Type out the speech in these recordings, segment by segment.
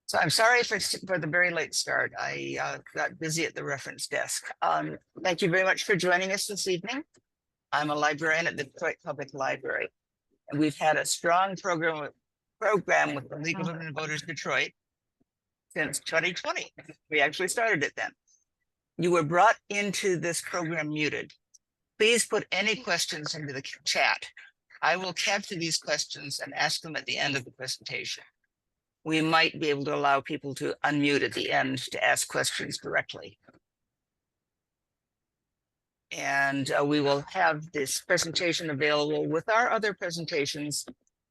So I'm sorry for the very late start. I got busy at the reference desk. Thank you very much for joining us this evening. I'm a librarian at the Detroit Public Library, and we've had a strong program with the League of Women Voters Detroit since 2020. We actually started it then. You were brought into this program muted. Please put any questions into the chat. I will capture these questions and ask them at the end of the presentation. We might be able to allow people to unmute at the end to ask questions directly. And we will have this presentation available with our other presentations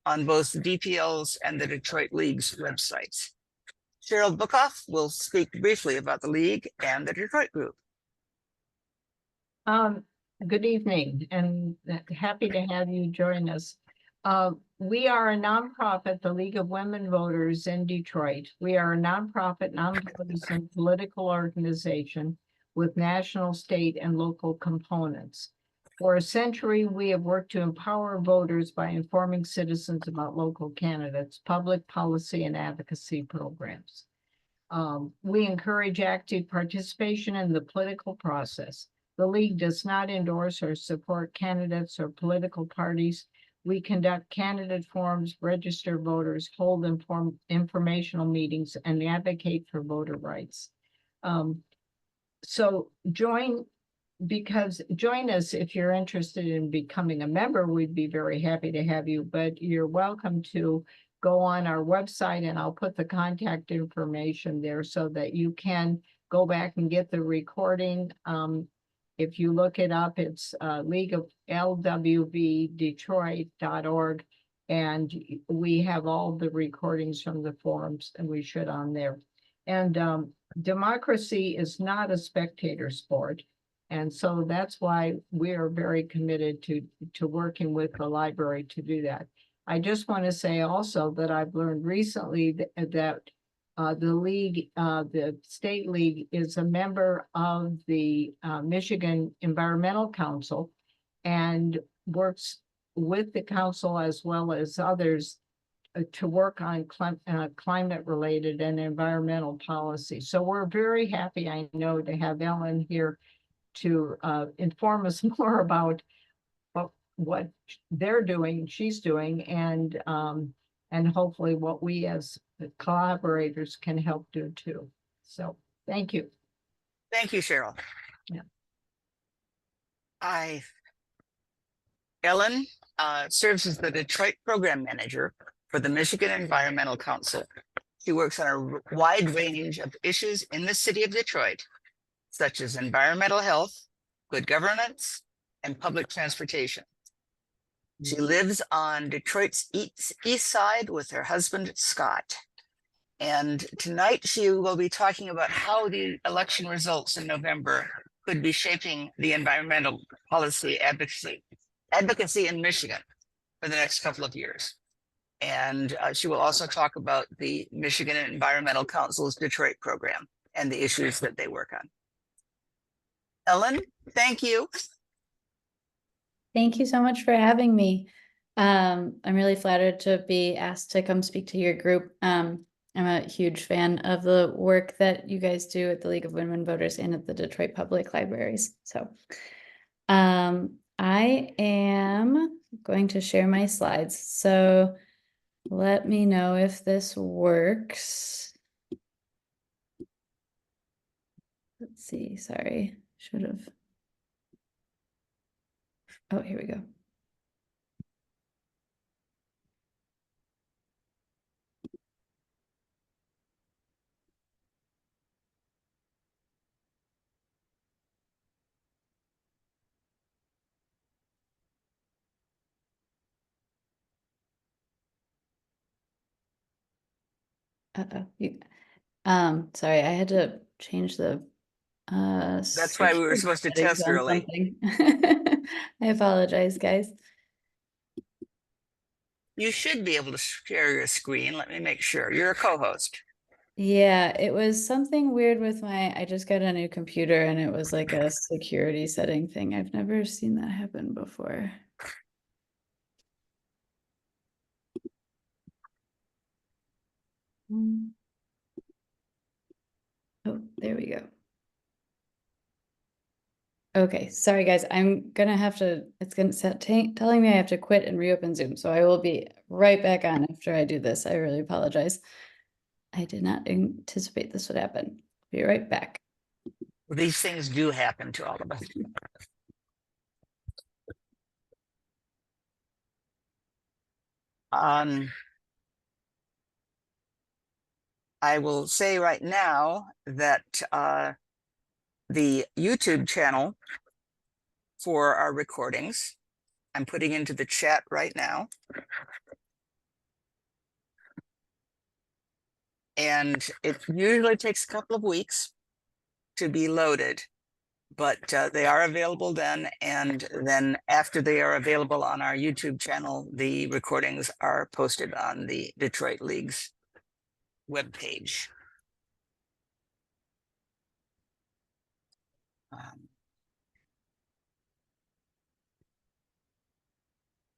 on both the DPL's and the Detroit League's websites. Cheryl Bookoff will speak briefly about the League and the Detroit Group. Good evening, and happy to have you join us. We are a nonprofit, the League of Women Voters in Detroit. We are a nonprofit, nonpartisan political organization with national, state, and local components. For a century, we have worked to empower voters by informing citizens about local candidates, public policy, and advocacy programs. We encourage active participation in the political process. The League does not endorse or support candidates or political parties. We conduct candidate forums, register voters, hold informational meetings, and advocate for voter rights. So join us if you're interested in becoming a member. We'd be very happy to have you, but you're welcome to go on our website, and I'll put the contact information there so that you can go back and get the recording. If you look it up, it's League of LWVDetroit.org, and we have all the recordings from the forums, and we should on there. And democracy is not a spectator sport, and so that's why we are very committed to working with the library to do that. I just want to say also that I've learned recently that the League, the State League, is a member of the Michigan Environmental Council and works with the council as well as others to work on climate-related and environmental policy. So we're very happy, I know, to have Ellen here to inform us more about what they're doing, she's doing, and hopefully what we as collaborators can help do too. So thank you. Thank you, Cheryl. Yeah. Ellen serves as the Detroit Program Manager for the Michigan Environmental Council. She works on a wide range of issues in the city of Detroit, such as environmental health, good governance, and public transportation. She lives on Detroit's east side with her husband, Scott. And tonight she will be talking about how the election results in November could be shaping the environmental policy advocacy in Michigan for the next couple of years. And she will also talk about the Michigan Environmental Council's Detroit program and the issues that they work on. Ellen, thank you. Thank you so much for having me. I'm really flattered to be asked to come speak to your group. I'm a huge fan of the work that you guys do at the League of Women Voters and at the Detroit Public Libraries. So I am going to share my slides. So let me know if this works. Let's see, sorry, should have. Oh, here we go. Sorry, I had to change the That's why we were supposed to test early. I apologize, guys. You should be able to share your screen. Let me make sure. You're a co-host. Yeah, it was something weird with I just got a new computer and it was like a security setting thing. I've never seen that happen before. Oh, there we go. Okay, sorry guys, I'm gonna have to, it's gonna set telling me I have to quit and reopen Zoom, so I will be right back on after I do this. I really apologize. I did not anticipate this would happen. Be right back. These things do happen to all of us. I will say right now that the YouTube channel for our recordings, I'm putting into the chat right now. And it usually takes a couple of weeks to be loaded, but they are available then. And then after they are available on our YouTube channel, the recordings are posted on the Detroit League's webpage.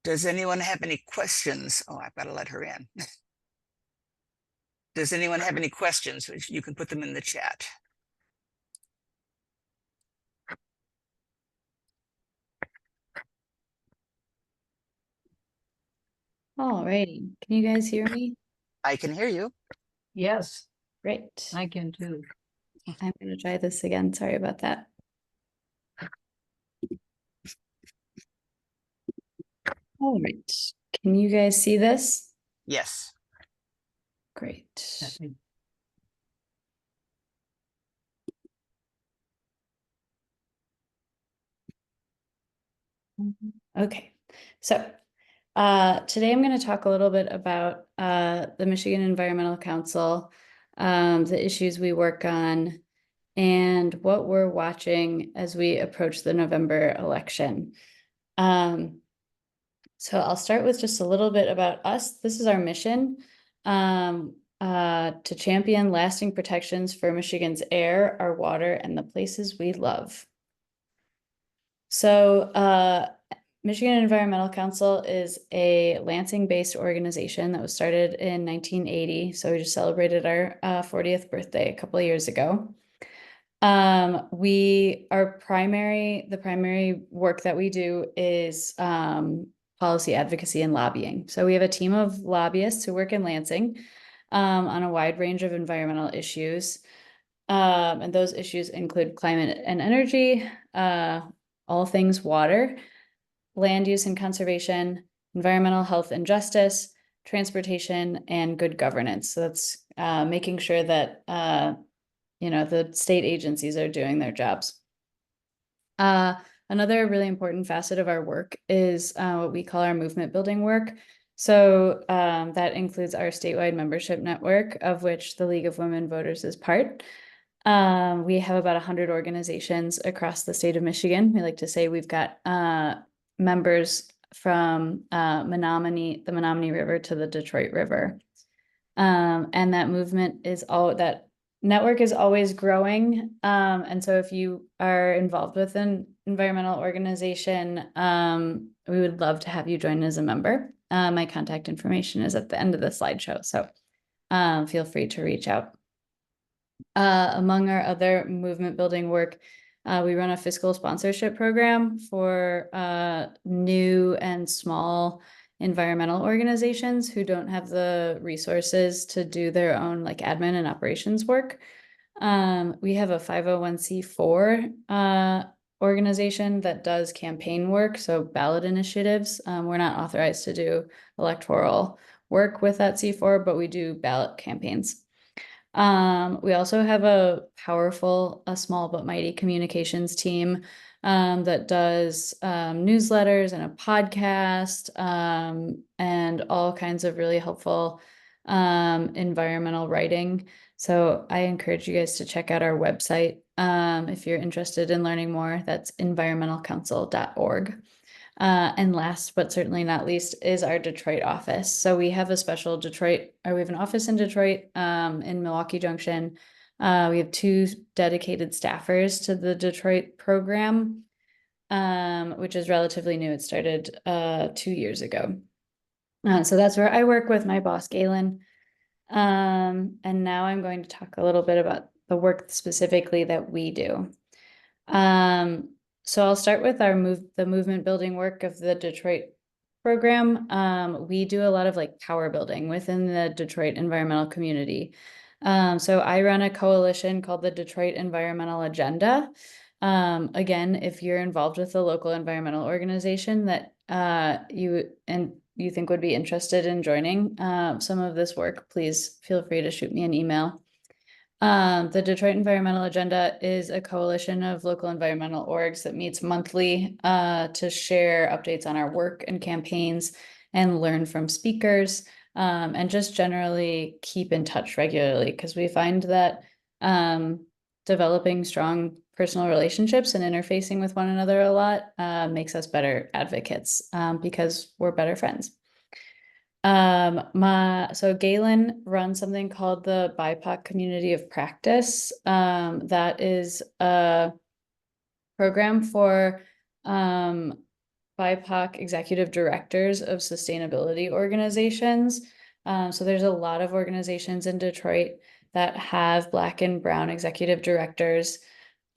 Does anyone have any questions? Oh, I've got to let her in. Does anyone have any questions? You can put them in the chat. All righty, can you guys hear me? I can hear you. Yes, Great. I can too. I'm gonna try this again. Sorry about that. All right, can you guys see this? Yes. Great. Okay, so today I'm going to talk a little bit about the Michigan Environmental Council, the issues we work on, and what we're watching as we approach the November election. So I'll start with just a little bit about us. This is our mission, to champion lasting protections for Michigan's air, our water, and the places we love. So Michigan Environmental Council is a Lansing-based organization that was started in 1980. So we just celebrated our 40th birthday a couple of years ago. The primary work that we do is policy advocacy and lobbying. So we have a team of lobbyists who work in Lansing on a wide range of environmental issues. And those issues include climate and energy, all things water, land use and conservation, environmental health and justice, transportation, and good governance. So that's making sure that the state agencies are doing their jobs. Another really important facet of our work is what we call our movement building work. So that includes our statewide membership network, of which the League of Women Voters is part. We have about 100 organizations across the state of Michigan. We like to say we've got members from the Menominee River to the Detroit River. And that network is always growing. And so if you are involved with an environmental organization, we would love to have you join as a member. My contact information is at the end of the slideshow, so feel free to reach out. Among our other movement building work, we run a fiscal sponsorship program for new and small environmental organizations who don't have the resources to do their own admin and operations work. We have a 501c4 organization that does campaign work, so ballot initiatives. We're not authorized to do electoral work with that C4, but we do ballot campaigns. We also have a small but mighty communications team that does newsletters and a podcast and all kinds of really helpful environmental writing. So I encourage you guys to check out our website if you're interested in learning more. That's environmentalcouncil.org. And last but certainly not least is our Detroit office. So we have an office in Detroit, in Milwaukee Junction. We have 2 dedicated staffers to the Detroit program, which is relatively new. It started 2 years ago. So that's where I work with my boss, Galen. And now I'm going to talk a little bit about the work specifically that we do. So I'll start with the movement building work of the Detroit program. We do a lot of like power building within the Detroit environmental community. So I run a coalition called the Detroit Environmental Agenda. Again, if you're involved with a local environmental organization that you think would be interested in joining some of this work, please feel free to shoot me an email. The Detroit Environmental Agenda is a coalition of local environmental orgs that meets monthly to share updates on our work and campaigns and learn from speakers and just generally keep in touch regularly, because we find that developing strong personal relationships and interfacing with one another a lot makes us better advocates because we're better friends. So Galen runs something called the BIPOC Community of Practice. That is a program for BIPOC executive directors of sustainability organizations. So there's a lot of organizations in Detroit that have Black and Brown executive directors.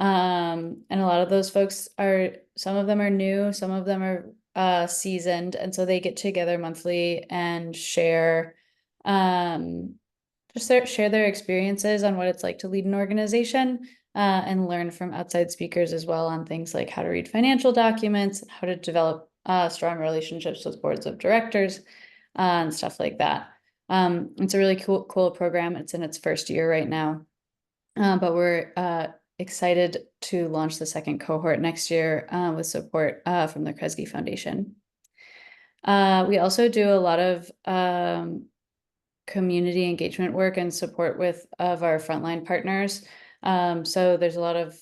And a lot of those folks some of them are new, some of them are seasoned, and so they get together monthly and share share their experiences on what it's like to lead an organization and learn from outside speakers as well on things like how to read financial documents, how to develop strong relationships with boards of directors and stuff like that. It's a really cool program. It's in its first year right now, but we're excited to launch the second cohort next year with support from the Kresge Foundation. We also do a lot of community engagement work and support of our frontline partners. So there's a lot of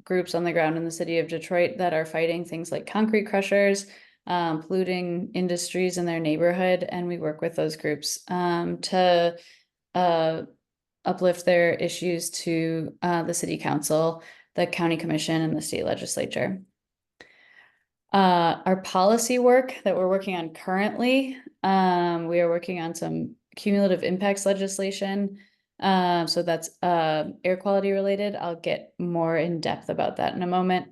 groups on the ground in the city of Detroit that are fighting things like concrete crushers, polluting industries in their neighborhood, and we work with those groups to uplift their issues to the city council, the county commission, and the state legislature. Our policy work that we're working on currently, we are working on some cumulative impacts legislation. So that's air quality related. I'll get more in depth about that in a moment.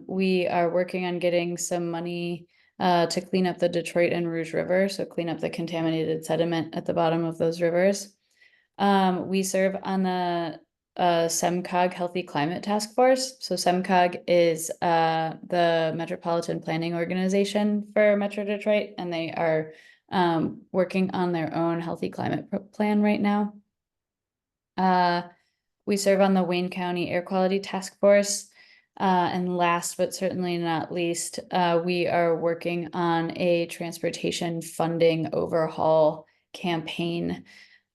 We are working on getting some money to clean up the Detroit and Rouge River, so clean up the contaminated sediment at the bottom of those rivers. We serve on the SEMCOG Healthy Climate Task Force. So SEMCOG is the Metropolitan Planning Organization for Metro Detroit, and they are working on their own healthy climate plan right now. We serve on the Wayne County Air Quality Task Force. And last but certainly not least, we are working on a transportation funding overhaul campaign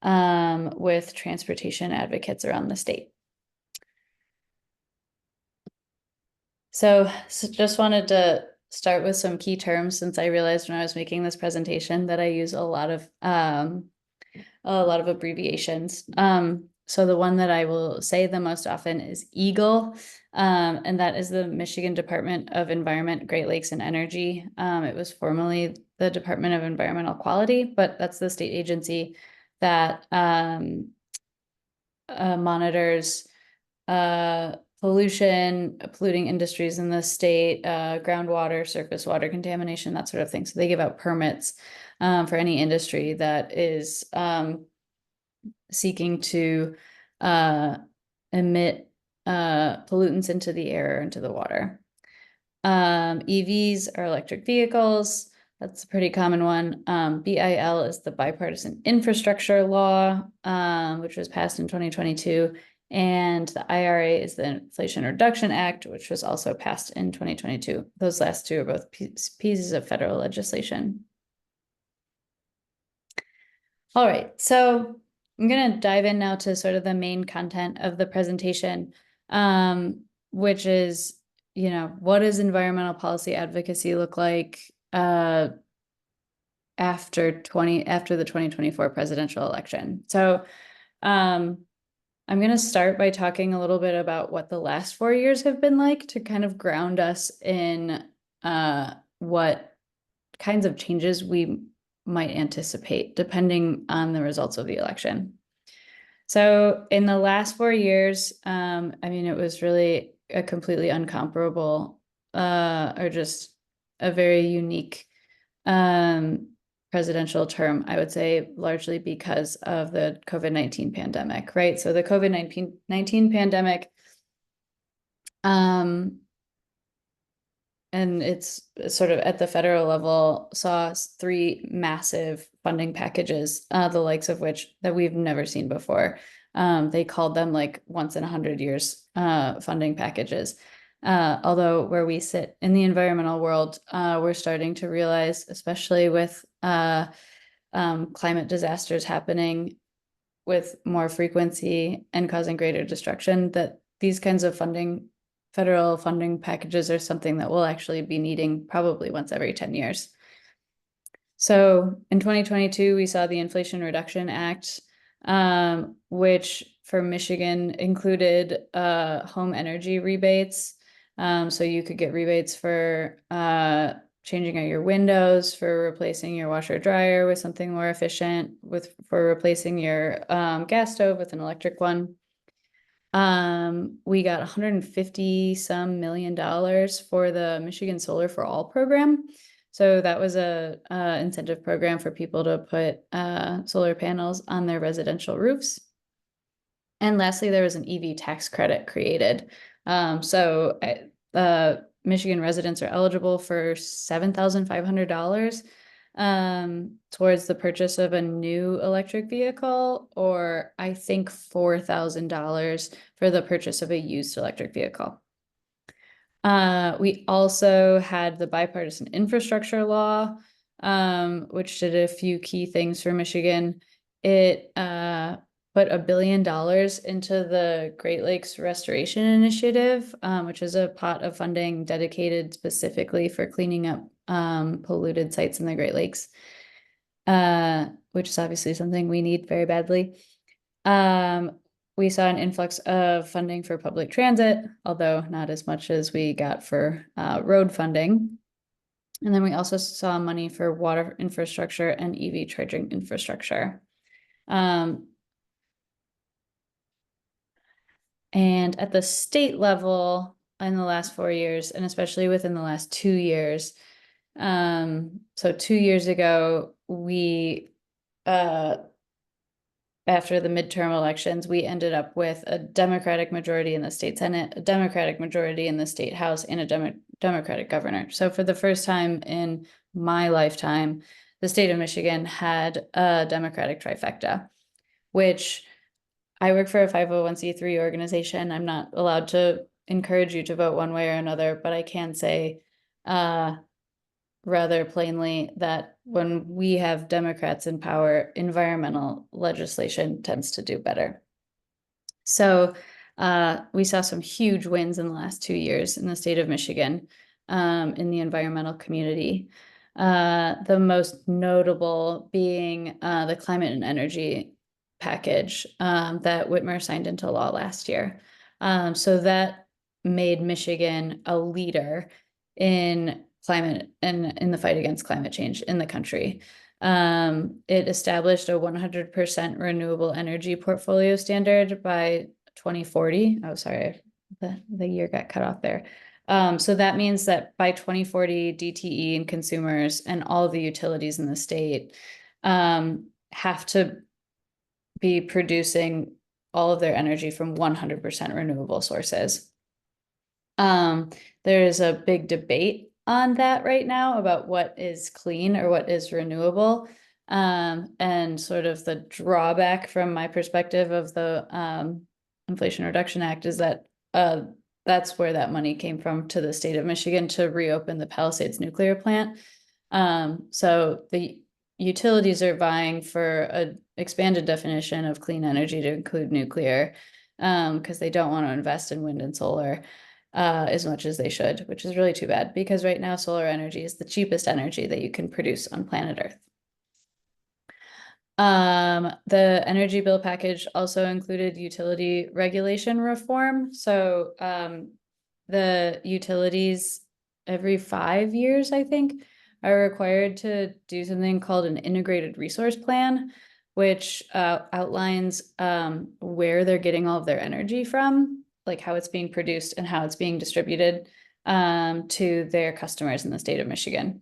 with transportation advocates around the state. So just wanted to start with some key terms, since I realized when I was making this presentation that I use a lot of abbreviations. So the one that I will say the most often is EAGLE, and that is the Michigan Department of Environment, Great Lakes and Energy. It was formerly the Department of Environmental Quality, but that's the state agency that monitors polluting industries in the state, groundwater, surface water contamination, that sort of thing. So they give out permits for any industry that is seeking to emit pollutants into the air or into the water. EVs are electric vehicles. That's a pretty common one. BIL is the Bipartisan Infrastructure Law, which was passed in 2022. And the IRA is the Inflation Reduction Act, which was also passed in 2022. Those last two are both pieces of federal legislation. All right, so I'm going to dive in now to sort of the main content of the presentation, which is, what does environmental policy advocacy look like after the 2024 presidential election? So I'm going to start by talking a little bit about what the last 4 years have been like to kind of ground us in what kinds of changes we might anticipate depending on the results of the election. So in the last 4 years, I mean, it was really a completely uncomparable, or just a very unique presidential term, I would say, largely because of the COVID-19 pandemic, right? So the COVID-19 pandemic, and it's sort of at the federal level, saw 3 massive funding packages, the likes of which that we've never seen before. They called them like once in 100 years funding packages. Although where we sit in the environmental world, we're starting to realize, especially with climate disasters happening with more frequency and causing greater destruction, that these kinds of federal funding packages are something that we'll actually be needing probably once every 10 years. So in 2022, we saw the Inflation Reduction Act, which for Michigan included home energy rebates. So you could get rebates for changing out your windows, for replacing your washer dryer with something more efficient, for replacing your gas stove with an electric one. We got $150 some million for the Michigan Solar for All program. So that was a incentive program for people to put solar panels on their residential roofs. And lastly, there was an EV tax credit created. So Michigan residents are eligible for $7,500 towards the purchase of a new electric vehicle, or I think $4,000 for the purchase of a used electric vehicle. We also had the bipartisan infrastructure law, which did a few key things for Michigan. It put $1 billion into the Great Lakes Restoration Initiative, which is a pot of funding dedicated specifically for cleaning up polluted sites in the Great Lakes, which is obviously something we need very badly. We saw an influx of funding for public transit, although not as much as we got for road funding. And then we also saw money for water infrastructure and EV charging infrastructure. And at the state level, in the last 4 years, and especially within the last 2 years, so 2 years ago, we after the midterm elections, we ended up with a Democratic majority in the state Senate, a Democratic majority in the state House, and a Democratic governor. So for the first time in my lifetime, the state of Michigan had a Democratic trifecta, which I work for a 501c3 organization. I'm not allowed to encourage you to vote one way or another, but I can say rather plainly that when we have Democrats in power, environmental legislation tends to do better. So we saw some huge wins in the last 2 years in the state of Michigan in the environmental community. The most notable being the climate and energy package that Whitmer signed into law last year. So that made Michigan a leader in climate and in the fight against climate change in the country. It established a 100% renewable energy portfolio standard by 2040. Oh, sorry, the year got cut off there. So that means that by 2040, DTE and consumers and all of the utilities in the state have to be producing all of their energy from 100% renewable sources. There is a big debate on that right now about what is clean or what is renewable. And sort of the drawback from my perspective of the Inflation Reduction Act is that that's where that money came from to the state of Michigan to reopen the Palisades nuclear plant. So the utilities are vying for an expanded definition of clean energy to include nuclear because they don't want to invest in wind and solar as much as they should, which is really too bad because right now solar energy is the cheapest energy that you can produce on planet Earth. The energy bill package also included utility regulation reform. So the utilities every 5 years, I think, are required to do something called an integrated resource plan, which outlines where they're getting all of their energy from, like how it's being produced and how it's being distributed to their customers in the state of Michigan.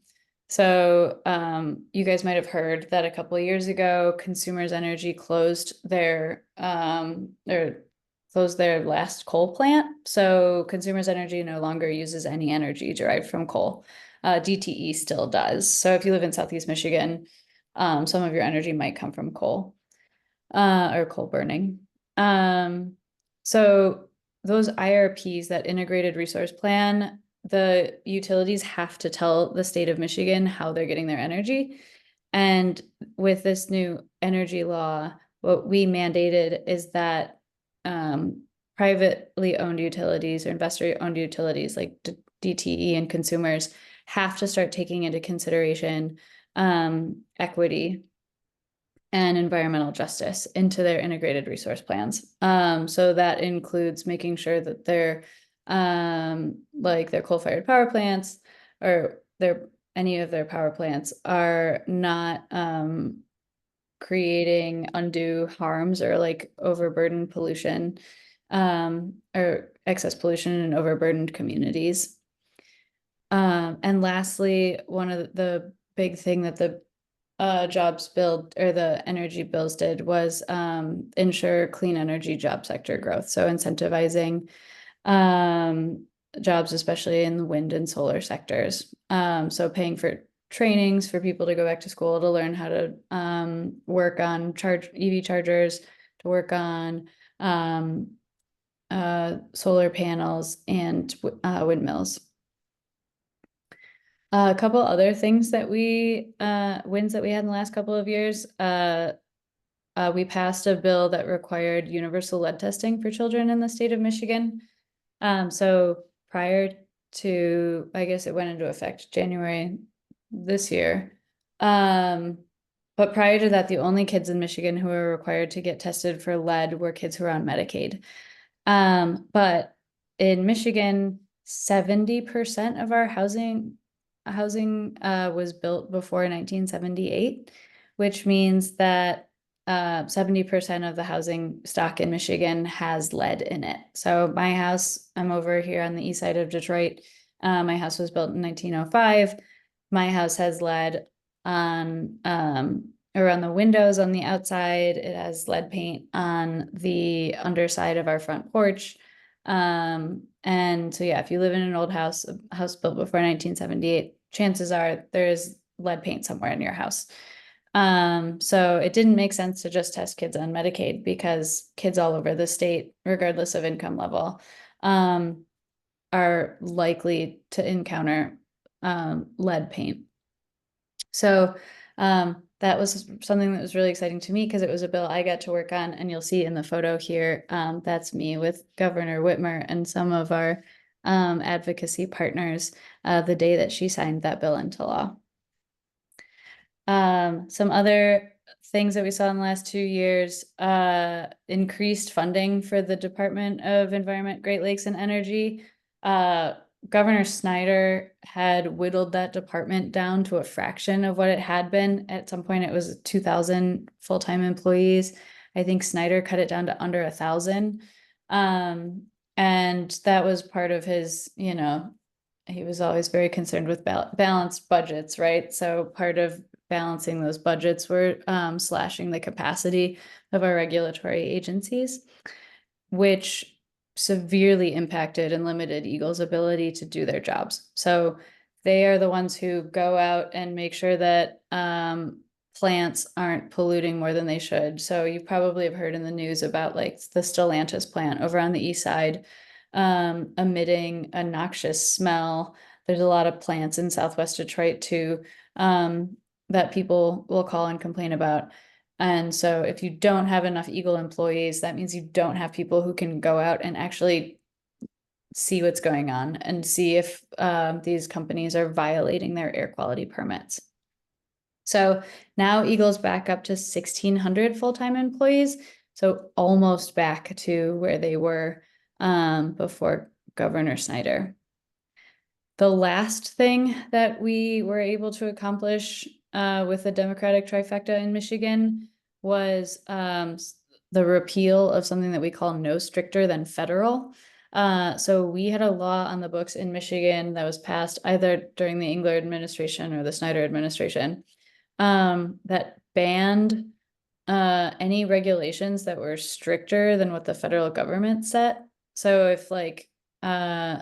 So you guys might have heard that a couple of years ago, Consumers Energy closed their last coal plant. So Consumers Energy no longer uses any energy derived from coal. DTE still does. So if you live in Southeast Michigan, some of your energy might come from coal or coal burning. So those IRPs, that integrated resource plan, the utilities have to tell the state of Michigan how they're getting their energy. And with this new energy law, what we mandated is that privately owned utilities or investor-owned utilities like DTE and consumers have to start taking into consideration equity and environmental justice into their integrated resource plans. So that includes making sure that their coal-fired power plants or any of their power plants are not creating undue harms or like overburdened pollution or excess pollution in overburdened communities. And lastly, one of the big thing that the jobs bill or the energy bills did was ensure clean energy job sector growth. So incentivizing jobs, especially in the wind and solar sectors. So paying for trainings for people to go back to school to learn how to work on EV chargers, to work on solar panels and windmills. A couple other things that wins that we had in the last couple of years. We passed a bill that required universal lead testing for children in the state of Michigan. So prior to, I guess it went into effect January this year. But prior to that, the only kids in Michigan who were required to get tested for lead were kids who were on Medicaid. But in Michigan, 70% of our housing was built before 1978, which means that 70% of the housing stock in Michigan has lead in it. So my house, I'm over here on the east side of Detroit. My house was built in 1905. My house has lead on around the windows on the outside. It has lead paint on the underside of our front porch. And so yeah, if you live in an old house, a house built before 1978, chances are there's lead paint somewhere in your house. So it didn't make sense to just test kids on Medicaid because kids all over the state, regardless of income level, are likely to encounter lead paint. So that was something that was really exciting to me because it was a bill I got to work on, and you'll see in the photo here, that's me with Governor Whitmer and some of our advocacy partners the day that she signed that bill into law. Some other things that we saw in the last 2 years, increased funding for the Department of Environment, Great Lakes and Energy. Governor Snyder had whittled that department down to a fraction of what it had been. At some point, it was 2,000 full-time employees. I think Snyder cut it down to under 1,000. And that was part of his, he was always very concerned with balanced budgets, right? So part of balancing those budgets were slashing the capacity of our regulatory agencies, which severely impacted and limited Eagle's ability to do their jobs. So they are the ones who go out and make sure that plants aren't polluting more than they should. So you probably have heard in the news about like the Stellantis plant over on the east side emitting a noxious smell. There's a lot of plants in Southwest Detroit too that people will call and complain about. And so if you don't have enough Eagle employees, that means you don't have people who can go out and actually see what's going on and see if these companies are violating their air quality permits. So now Eagle's back up to 1,600 full-time employees. So almost back to where they were before Governor Snyder. The last thing that we were able to accomplish with the Democratic trifecta in Michigan was the repeal of something that we call no stricter than federal. So we had a law on the books in Michigan that was passed either during the Engler administration or the Snyder administration, that banned any regulations that were stricter than what the federal government set. So if like, so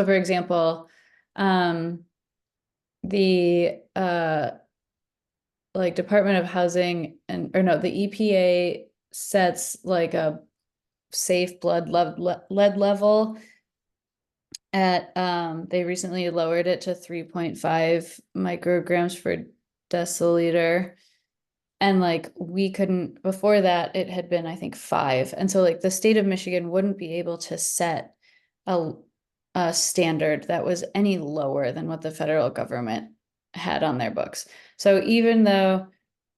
for example, the like Department of Housing or no, the EPA sets like a safe lead level at, they recently lowered it to 3.5 micrograms per deciliter. And like we couldn't, before that, it had been, I think, 5. And so like the state of Michigan wouldn't be able to set a standard that was any lower than what the federal government had on their books. So even though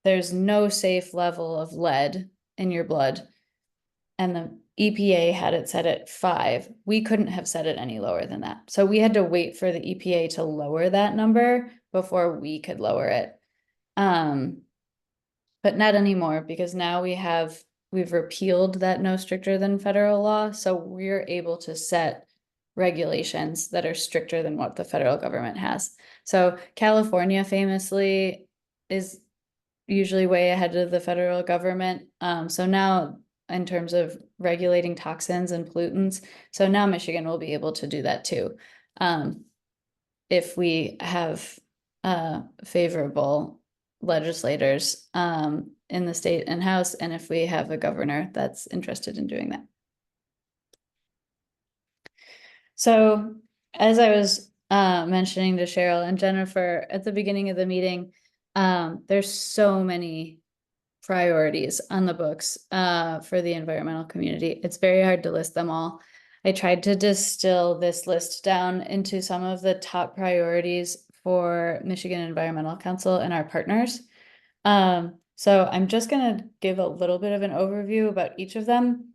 there's no safe level of lead in your blood and the EPA had it set at 5, we couldn't have set it any lower than that. So we had to wait for the EPA to lower that number before we could lower it. But not anymore, because now we've repealed that no stricter than federal law. So we're able to set regulations that are stricter than what the federal government has. So California famously is usually way ahead of the federal government. So now in terms of regulating toxins and pollutants, so now Michigan will be able to do that too. If we have favorable legislators in the state and house, and if we have a governor that's interested in doing that. So as I was mentioning to Cheryl and Jennifer at the beginning of the meeting, there's so many priorities on the books for the environmental community. It's very hard to list them all. I tried to distill this list down into some of the top priorities for Michigan Environmental Council and our partners. So I'm just gonna give a little bit of an overview about each of them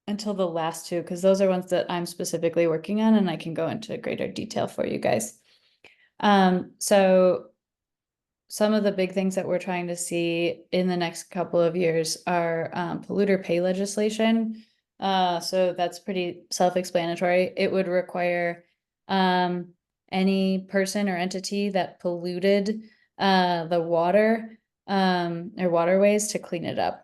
until the last two, because those are ones that I'm specifically working on and I can go into greater detail for you guys. So some of the big things that we're trying to see in the next couple of years are polluter pay legislation. So that's pretty self-explanatory. It would require any person or entity that polluted the water or waterways to clean it up,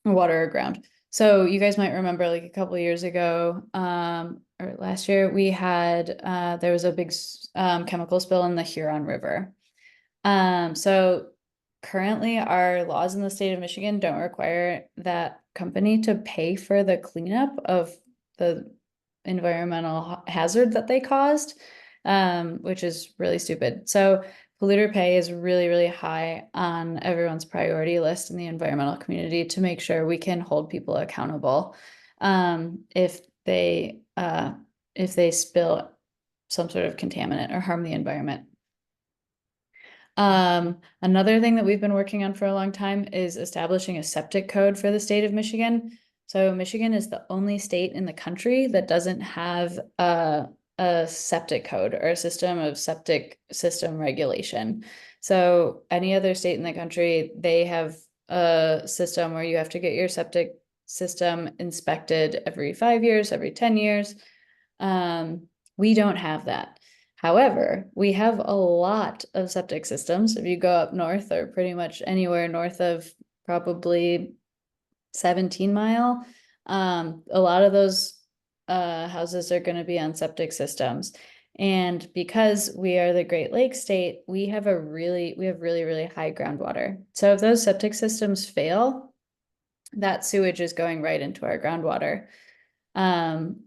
water or ground. So you guys might remember like a couple of years ago, or last year, we had there was a big chemical spill in the Huron River. So currently our laws in the state of Michigan don't require that company to pay for the cleanup of the environmental hazard that they caused, which is really stupid. So polluter pay is really, really high on everyone's priority list in the environmental community to make sure we can hold people accountable if they spill some sort of contaminant or harm the environment. Another thing that we've been working on for a long time is establishing a septic code for the state of Michigan. So Michigan is the only state in the country that doesn't have a septic code or a system of septic system regulation. So any other state in the country, they have a system where you have to get your septic system inspected every 5 years, every 10 years. We don't have that. However, we have a lot of septic systems. If you go up north or pretty much anywhere north of probably 17 Mile, a lot of those houses are going to be on septic systems. And because we are the Great Lakes state, we have really, really high groundwater. So if those septic systems fail, that sewage is going right into our groundwater.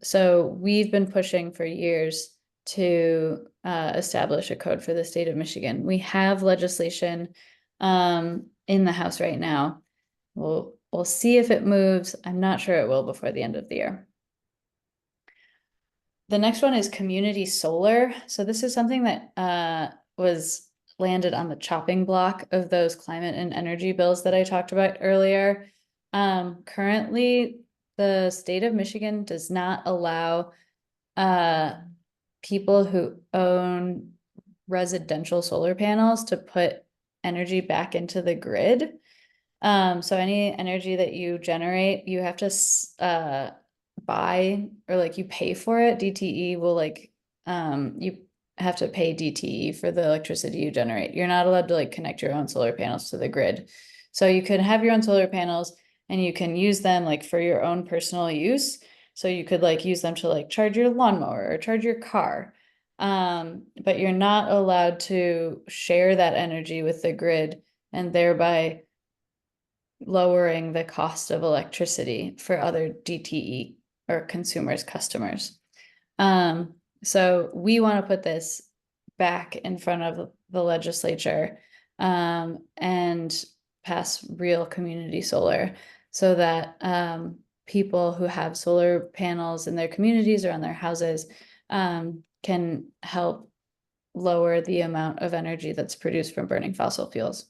So we've been pushing for years to establish a code for the state of Michigan. We have legislation in the House right now. We'll see if it moves. I'm not sure it will before the end of the year. The next one is community solar. So this is something that was landed on the chopping block of those climate and energy bills that I talked about earlier. Currently, the state of Michigan does not allow people who own residential solar panels to put energy back into the grid. So any energy that you generate, you have to buy, or like you pay for it. DTE will like, you have to pay DTE for the electricity you generate. You're not allowed to like connect your own solar panels to the grid. So you can have your own solar panels and you can use them like for your own personal use. So you could like use them to like charge your lawnmower or charge your car. But you're not allowed to share that energy with the grid and thereby lowering the cost of electricity for other DTE or consumers, customers. So we want to put this back in front of the legislature and pass real community solar so that people who have solar panels in their communities or on their houses can help lower the amount of energy that's produced from burning fossil fuels.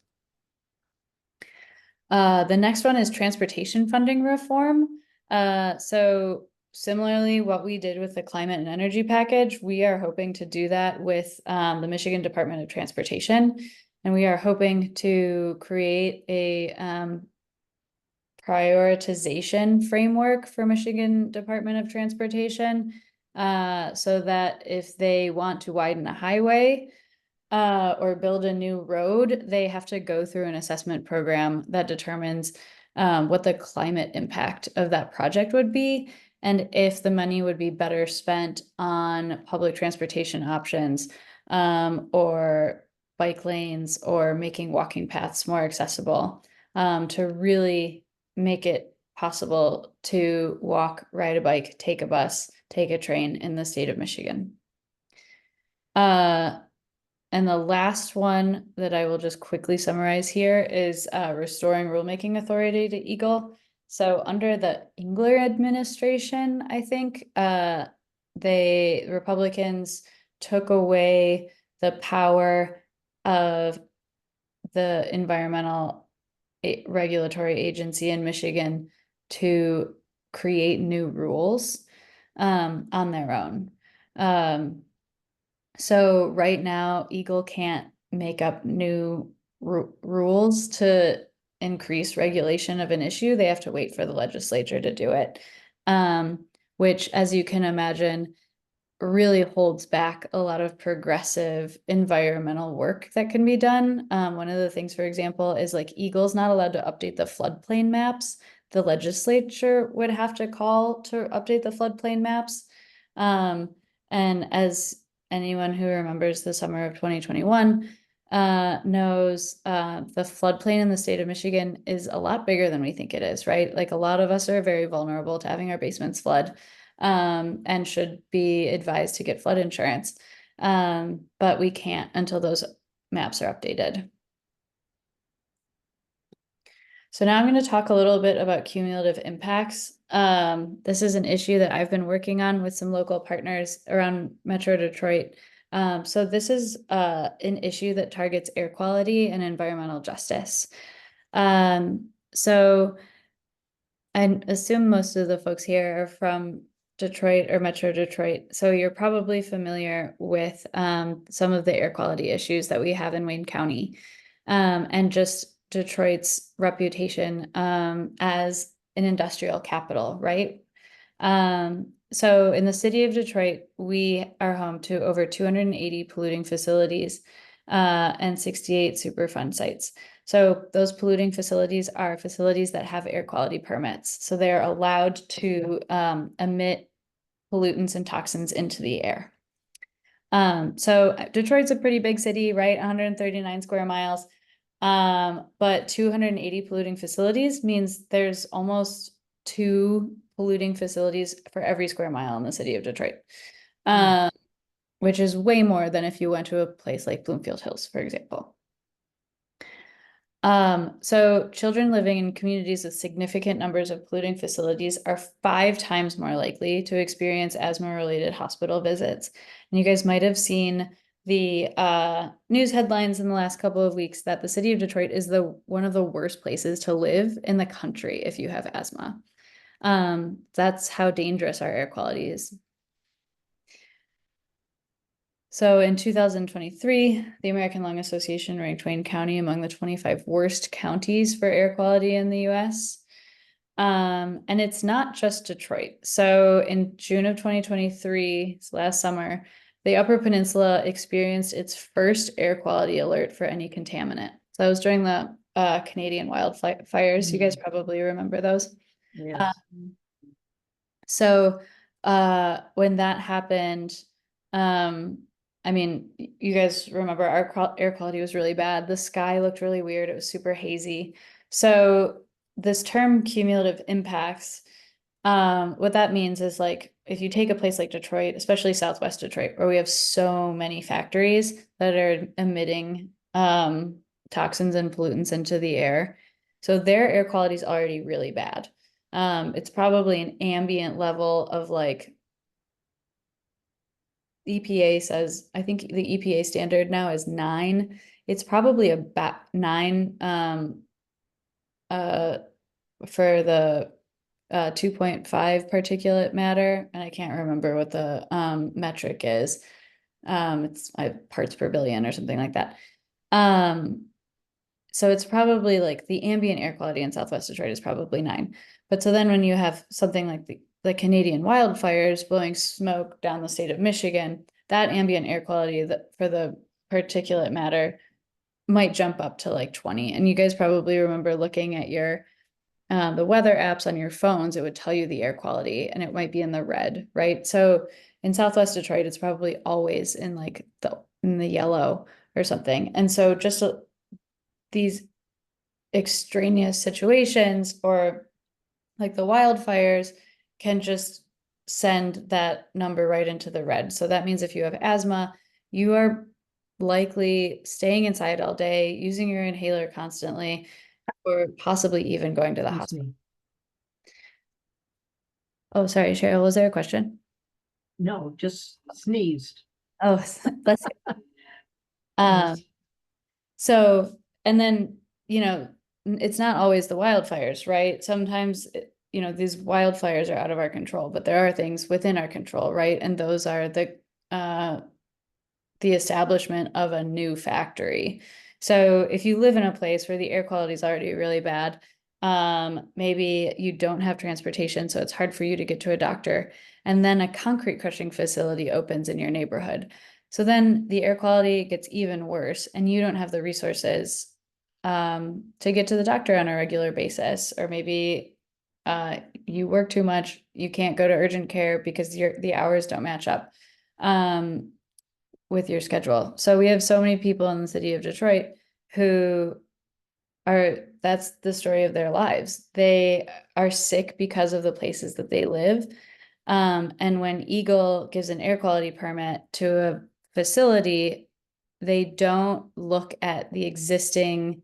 The next one is transportation funding reform. So similarly, what we did with the climate and energy package, we are hoping to do that with the Michigan Department of Transportation. And we are hoping to create a prioritization framework for Michigan Department of Transportation, so that if they want to widen a highway, or build a new road, they have to go through an assessment program that determines what the climate impact of that project would be, and if the money would be better spent on public transportation options, or bike lanes, or making walking paths more accessible, to really make it possible to walk, ride a bike, take a bus, take a train in the state of Michigan. And the last one that I will just quickly summarize here is restoring rulemaking authority to Eagle. So under the Engler administration, I think Republicans took away the power of the environmental regulatory agency in Michigan to create new rules on their own. So right now, Eagle can't make up new rules to increase regulation of an issue. They have to wait for the legislature to do it, which, as you can imagine, really holds back a lot of progressive environmental work that can be done. One of the things, for example, is like Eagle's not allowed to update the floodplain maps. The legislature would have to call to update the floodplain maps. And as anyone who remembers the summer of 2021 knows, the floodplain in the state of Michigan is a lot bigger than we think it is, right? Like a lot of us are very vulnerable to having our basements flood, and should be advised to get flood insurance. But we can't until those maps are updated. So now I'm going to talk a little bit about cumulative impacts. This is an issue that I've been working on with some local partners around Metro Detroit. So this is an issue that targets air quality and environmental justice. So I assume most of the folks here are from Detroit or Metro Detroit. So you're probably familiar with some of the air quality issues that we have in Wayne County, and just Detroit's reputation as an industrial capital, right? So in the city of Detroit, we are home to over 280 polluting facilities and 68 Superfund sites. So those polluting facilities are facilities that have air quality permits. So they're allowed to emit pollutants and toxins into the air. So Detroit's a pretty big city, right? 139 square miles. But 280 polluting facilities means there's almost 2 polluting facilities for every square mile in the city of Detroit, which is way more than if you went to a place like Bloomfield Hills, for example. So children living in communities with significant numbers of polluting facilities are 5 times more likely to experience asthma-related hospital visits. And you guys might have seen the news headlines in the last couple of weeks that the city of Detroit is one of the worst places to live in the country if you have asthma. That's how dangerous our air quality is. So in 2023, the American Lung Association ranked Wayne County among the 25 worst counties for air quality in the US. And it's not just Detroit. So in June of 2023, so last summer, the Upper Peninsula experienced its first air quality alert for any contaminant. So that was during the Canadian wildfires. You guys probably remember those. Yes. So when that happened, I mean, you guys remember our air quality was really bad. The sky looked really weird. It was super hazy. So this term cumulative impacts, what that means is like if you take a place like Detroit, especially Southwest Detroit, where we have so many factories that are emitting toxins and pollutants into the air. So their air quality is already really bad. It's probably an ambient level of like EPA says, I think the EPA standard now is 9. It's probably about 9 for the 2.5 particulate matter, and I can't remember what the metric is. It's parts per billion or something like that. So it's probably like the ambient air quality in Southwest Detroit is probably 9. But so then when you have something like the Canadian wildfires blowing smoke down the state of Michigan, that ambient air quality for the particulate matter might jump up to like 20. And you guys probably remember looking at your the weather apps on your phones, it would tell you the air quality and it might be in the red, right? So in Southwest Detroit, it's probably always in like in the yellow or something. And so just these extraneous situations or like the wildfires can just send that number right into the red. So that means if you have asthma, you are likely staying inside all day, using your inhaler constantly, or possibly even going to the hospital. Oh, sorry, Cheryl, was there a question? No, just sneezed. Oh, let's. Yes. So, and then, it's not always the wildfires, right? Sometimes, these wildfires are out of our control, but there are things within our control, right? And those are the establishment of a new factory. So if you live in a place where the air quality is already really bad, maybe you don't have transportation, so it's hard for you to get to a doctor. And then a concrete crushing facility opens in your neighborhood. So then the air quality gets even worse, and you don't have the resources to get to the doctor on a regular basis, or maybe you work too much, you can't go to urgent care because the hours don't match up with your schedule. So we have so many people in the city of Detroit who that's the story of their lives. They are sick because of the places that they live. And when Eagle gives an air quality permit to a facility, they don't look at the existing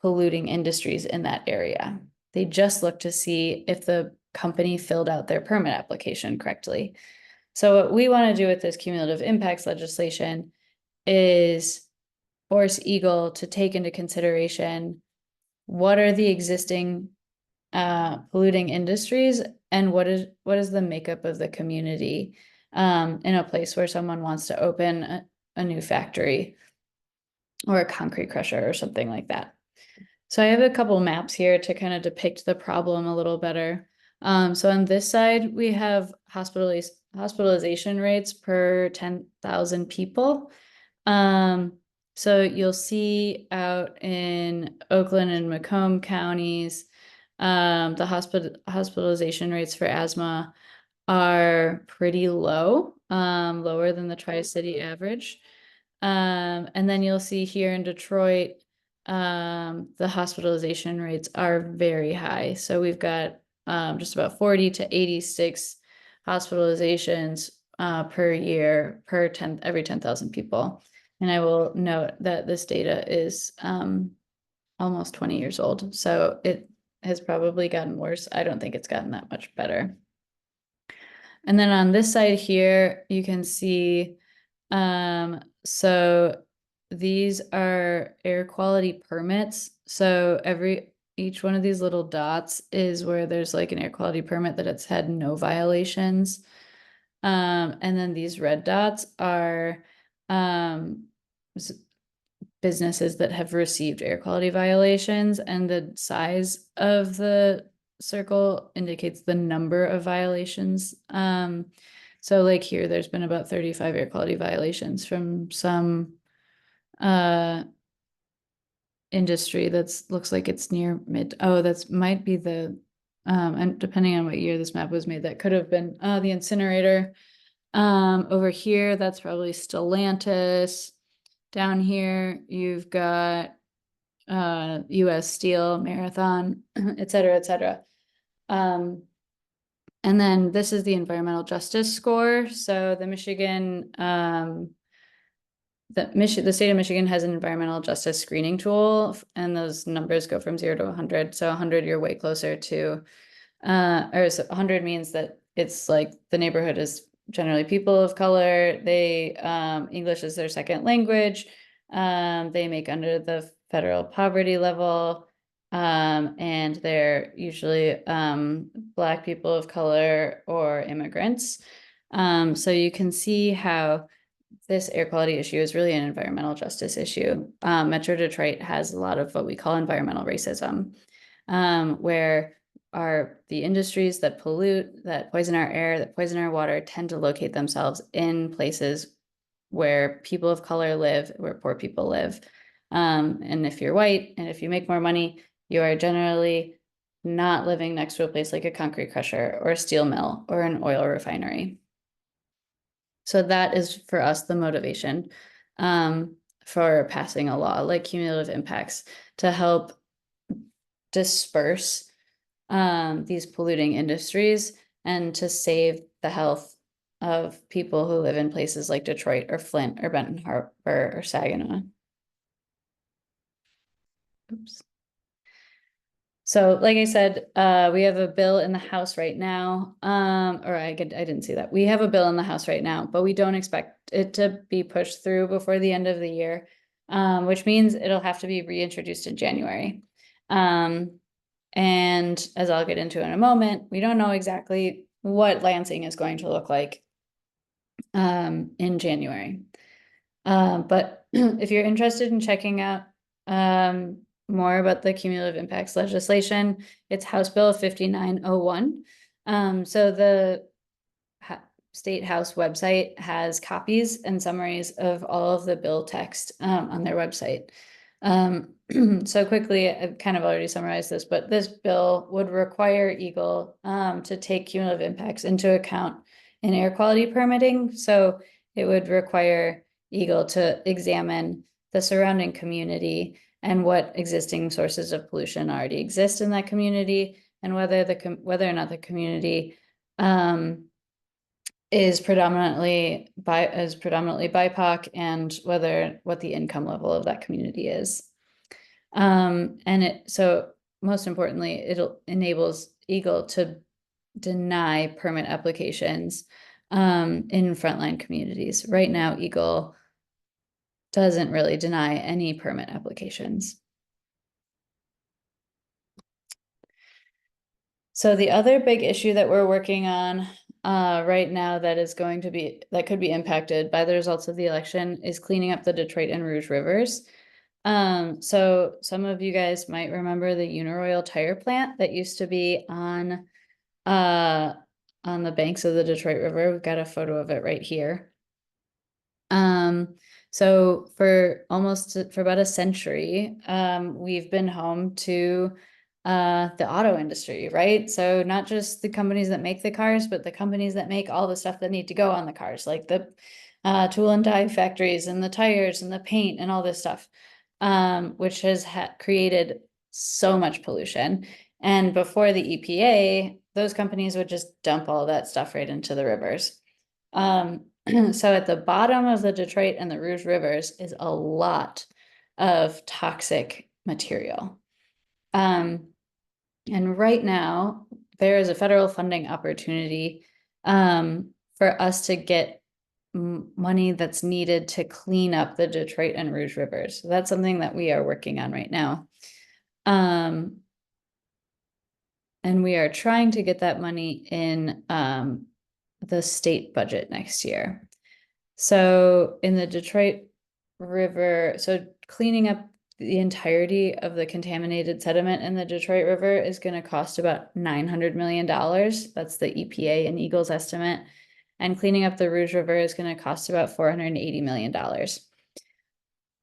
polluting industries in that area. They just look to see if the company filled out their permit application correctly. So what we want to do with this cumulative impacts legislation is force Eagle to take into consideration what are the existing polluting industries and what is the makeup of the community in a place where someone wants to open a new factory or a concrete crusher or something like that. So I have a couple maps here to kind of depict the problem a little better. So on this side, we have hospitalization rates per 10,000 people. So you'll see out in Oakland and Macomb counties, the hospitalization rates for asthma are pretty low, lower than the Tri-City average. And then you'll see here in Detroit, the hospitalization rates are very high. So we've got just about 40 to 86 hospitalizations per year every 10,000 people. And I will note that this data is almost 20 years old. So it has probably gotten worse. I don't think it's gotten that much better. And then on this side here, you can see, so these are air quality permits. So each one of these little dots is where there's like an air quality permit that it's had no violations. And then these red dots are s- businesses that have received air quality violations, and the size of the circle indicates the number of violations. So like here, there's been about 35 air quality violations from some industry that's looks like it's near mid. Oh, that's might be the and depending on what year this map was made, that could have been the incinerator. Over here, that's probably Stellantis. Down here, you've got US Steel, Marathon, et cetera, et cetera. And then this is the environmental justice score. So the Michigan, the state of Michigan has an environmental justice screening tool, and those numbers go from 0 to 100. So 100, you're way closer to, or so 100 means that it's like the neighborhood is generally people of color. They, English is their second language. They make under the federal poverty level. And they're usually Black people of color or immigrants. So you can see how this air quality issue is really an environmental justice issue. Metro Detroit has a lot of what we call environmental racism, where the industries that pollute, that poison our air, that poison our water, tend to locate themselves in places where people of color live, where poor people live. And if you're white and if you make more money, you are generally not living next to a place like a concrete crusher or a steel mill or an oil refinery. So that is for us the motivation for passing a law like cumulative impacts to help disperse these polluting industries and to save the health of people who live in places like Detroit or Flint or Benton Harbor or Saginaw. Oops. So like I said, we have a bill in the House right now, or I didn't see that. We have a bill in the House right now, but we don't expect it to be pushed through before the end of the year, which means it'll have to be reintroduced in January. And as I'll get into in a moment, we don't know exactly what Lansing is going to look like in January. But if you're interested in checking out more about the cumulative impacts legislation, it's House Bill 5901. So the State House website has copies and summaries of all of the bill text on their website. So quickly, I've kind of already summarized this, but this bill would require Eagle to take cumulative impacts into account in air quality permitting. So it would require Eagle to examine the surrounding community and what existing sources of pollution already exist in that community, and whether or not the community is predominantly BIPOC, and what the income level of that community is. And so most importantly, enables Eagle to deny permit applications in frontline communities. Right now, Eagle doesn't really deny any permit applications. So the other big issue that we're working on right now that could be impacted by the results of the election is cleaning up the Detroit and Rouge Rivers. So some of you guys might remember the Uniroyal tire plant that used to be on the banks of the Detroit River. We've got a photo of it right here. So for about a century, we've been home to the auto industry, right? So not just the companies that make the cars, but the companies that make all the stuff that need to go on the cars, like the tool and die factories and the tires and the paint and all this stuff, which has created so much pollution. And before the EPA, those companies would just dump all that stuff right into the rivers. So at the bottom of the Detroit and the Rouge Rivers is a lot of toxic material. And right now, there is a federal funding opportunity for us to get money that's needed to clean up the Detroit and Rouge Rivers. So that's something that we are working on right now. And we are trying to get that money in the state budget next year. So in the Detroit River, so cleaning up the entirety of the contaminated sediment in the Detroit River is going to cost about $900 million. That's the EPA and Eagles estimate. And cleaning up the Rouge River is going to cost about $480 million.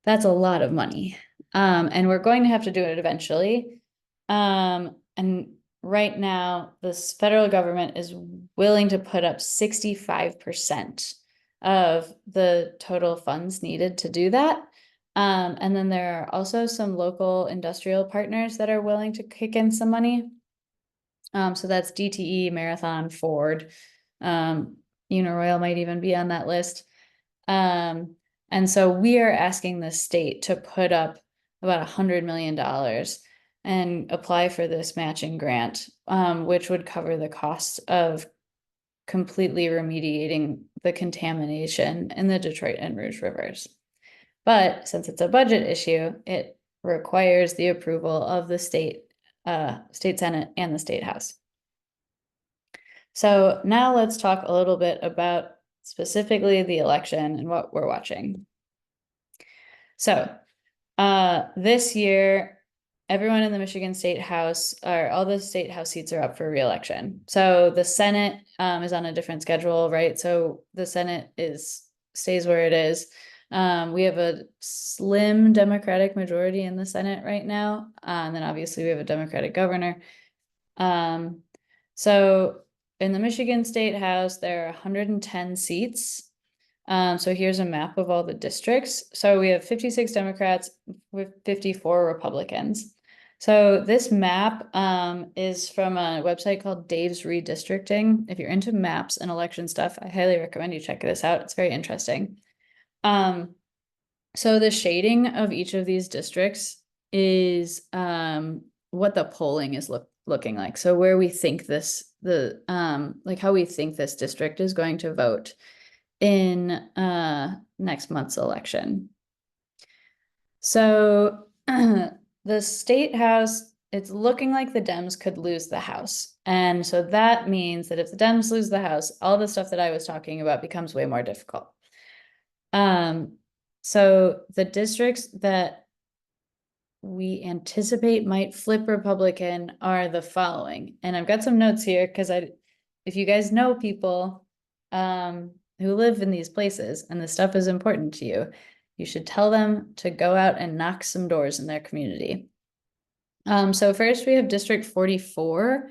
That's a lot of money. And we're going to have to do it eventually. And right now, this federal government is willing to put up 65% of the total funds needed to do that. And then there are also some local industrial partners that are willing to kick in some money. So that's DTE, Marathon, Ford, Uniroyal might even be on that list. And so we are asking the state to put up about $100 million and apply for this matching grant, which would cover the cost of completely remediating the contamination in the Detroit and Rouge Rivers. But since it's a budget issue, it requires the approval of the state Senate and the state House. So now let's talk a little bit about specifically the election and what we're watching. So this year, everyone in the Michigan State House, or all the state House seats are up for re-election. So the Senate is on a different schedule, right? So the Senate stays where it is. We have a slim Democratic majority in the Senate right now. And then obviously we have a Democratic governor. So in the Michigan State House, there are 110 seats. So here's a map of all the districts. So we have 56 Democrats with 54 Republicans. So this map is from a website called Dave's Redistricting. If you're into maps and election stuff, I highly recommend you check this out. It's very interesting. So the shading of each of these districts is what the polling is looking like. So where we think like how we think this district is going to vote in next month's election. So the state house, it's looking like the Dems could lose the House. And so that means that if the Dems lose the House, all the stuff that I was talking about becomes way more difficult. So the districts that we anticipate might flip Republican are the following. And I've got some notes here because if you guys know people who live in these places and this stuff is important to you, you should tell them to go out and knock some doors in their community. So first we have District 44,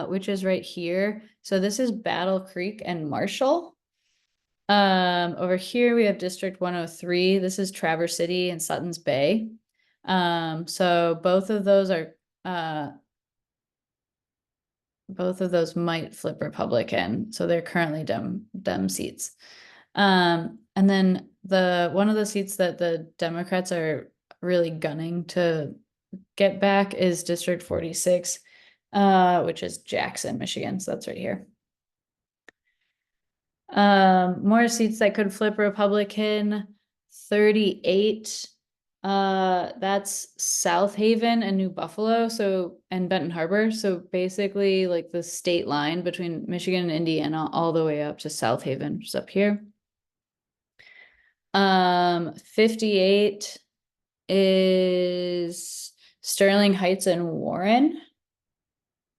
which is right here. So this is Battle Creek and Marshall. Over here we have District 103. This is Traverse City and Sutton's Bay. So both of those might flip Republican. So they're currently Dem seats. And then one of the seats that the Democrats are really gunning to get back is District 46, which is Jackson, Michigan. So that's right here. More seats that could flip Republican, 38. That's South Haven and New Buffalo, and Benton Harbor. So basically like the state line between Michigan and Indiana all the way up to South Haven, which is up here. 58 is Sterling Heights and Warren.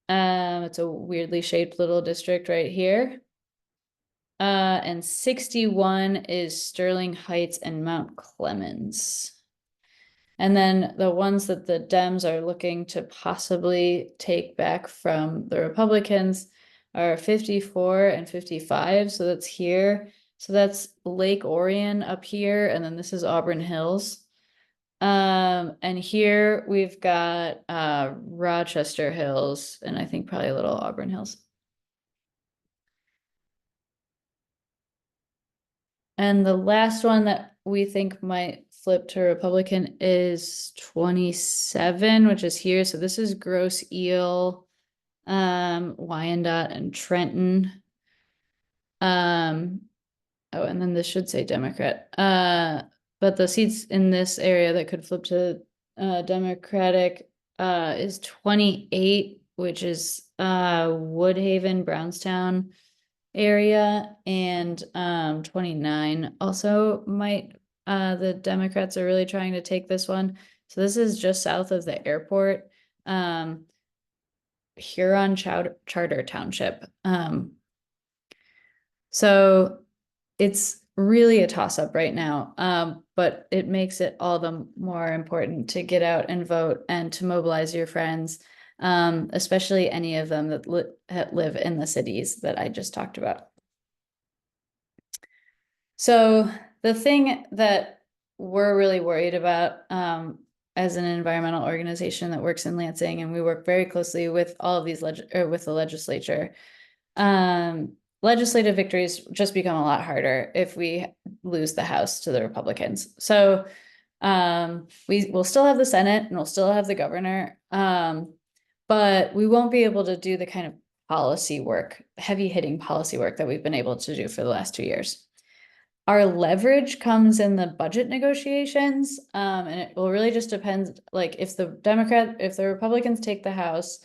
It's a weirdly shaped little district right here. And 61 is Sterling Heights and Mount Clemens. And then the ones that the Dems are looking to possibly take back from the Republicans are 54 and 55. So that's here. So that's Lake Orion up here. And then this is Auburn Hills. And here we've got Rochester Hills, and I think probably a little Auburn Hills. And the last one that we think might flip to Republican is 27, which is here. So this is Grosse Ile, Wyandotte, and Trenton. Oh, and then this should say Democrat. But the seats in this area that could flip to Democratic is 28, which is Woodhaven, Brownstown, area, and 29 also might, the Democrats are really trying to take this one. So this is just south of the airport, Huron Charter Township. So it's really a toss-up right now, but it makes it all the more important to get out and vote and to mobilize your friends, especially any of them that live in the cities that I just talked about. So the thing that we're really worried about, as an environmental organization that works in Lansing, and we work very closely with all of these with the legislature, legislative victories just become a lot harder if we lose the House to the Republicans. So we will still have the Senate and we'll still have the governor, but we won't be able to do the kind of policy work, heavy hitting policy work that we've been able to do for the last 2 years. Our leverage comes in the budget negotiations, and it will really just depend, like if the Republicans take the House,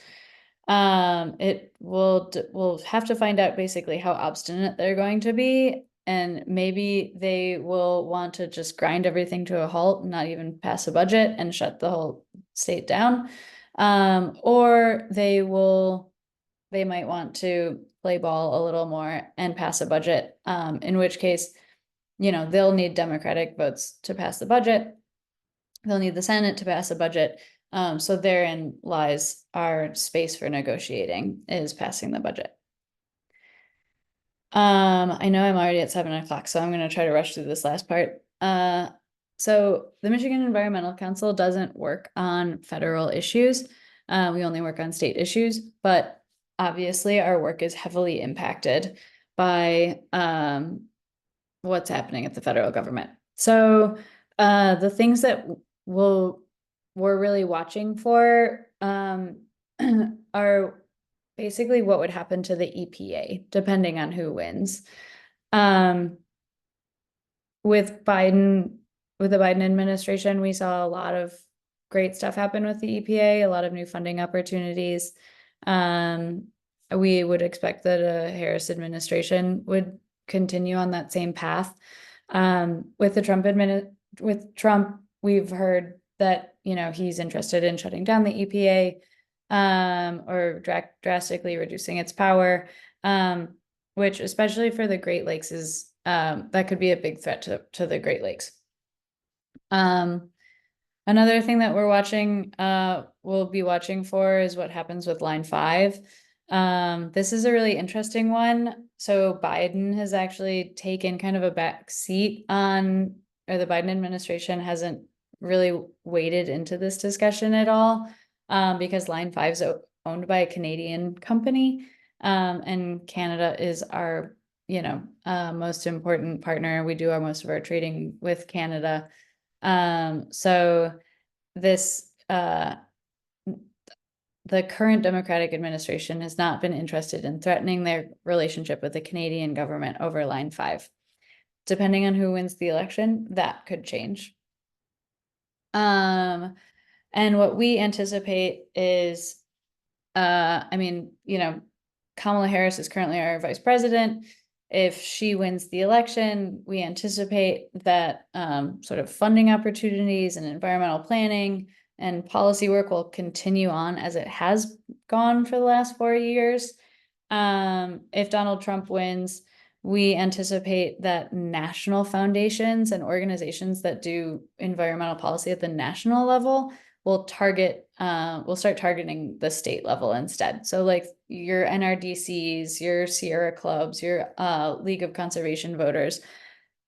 we'll have to find out basically how obstinate they're going to be, and maybe they will want to just grind everything to a halt, not even pass a budget and shut the whole state down, or they might want to play ball a little more and pass a budget, in which case, they'll need Democratic votes to pass the budget. They'll need the Senate to pass a budget. So therein lies our space for negotiating, is passing the budget. I know I'm already at 7 o'clock, so I'm going to try to rush through this last part. So the Michigan Environmental Council doesn't work on federal issues. We only work on state issues, but obviously our work is heavily impacted by what's happening at the federal government. So the things that we're really watching for are basically what would happen to the EPA, depending on who wins. With the Biden administration, we saw a lot of great stuff happen with the EPA, a lot of new funding opportunities. We would expect that a Harris administration would continue on that same path. With Trump, we've heard that he's interested in shutting down the EPA, or drastically reducing its power, which especially for the Great Lakes is that could be a big threat to the Great Lakes. Another thing that we'll be watching for is what happens with Line 5. This is a really interesting one. So Biden has actually taken kind of a back seat or the Biden administration hasn't really waded into this discussion at all, because Line 5 is owned by a Canadian company, and Canada is our most important partner. We do most of our trading with Canada. So this the current Democratic administration has not been interested in threatening their relationship with the Canadian government over Line 5. Depending on who wins the election, that could change. And what we anticipate is, Kamala Harris is currently our vice president. If she wins the election, we anticipate that sort of funding opportunities and environmental planning and policy work will continue on as it has gone for the last 4 years. If Donald Trump wins, we anticipate that national foundations and organizations that do environmental policy at the national level will start targeting the state level instead. So like your NRDCs, your Sierra Clubs, your League of Conservation Voters,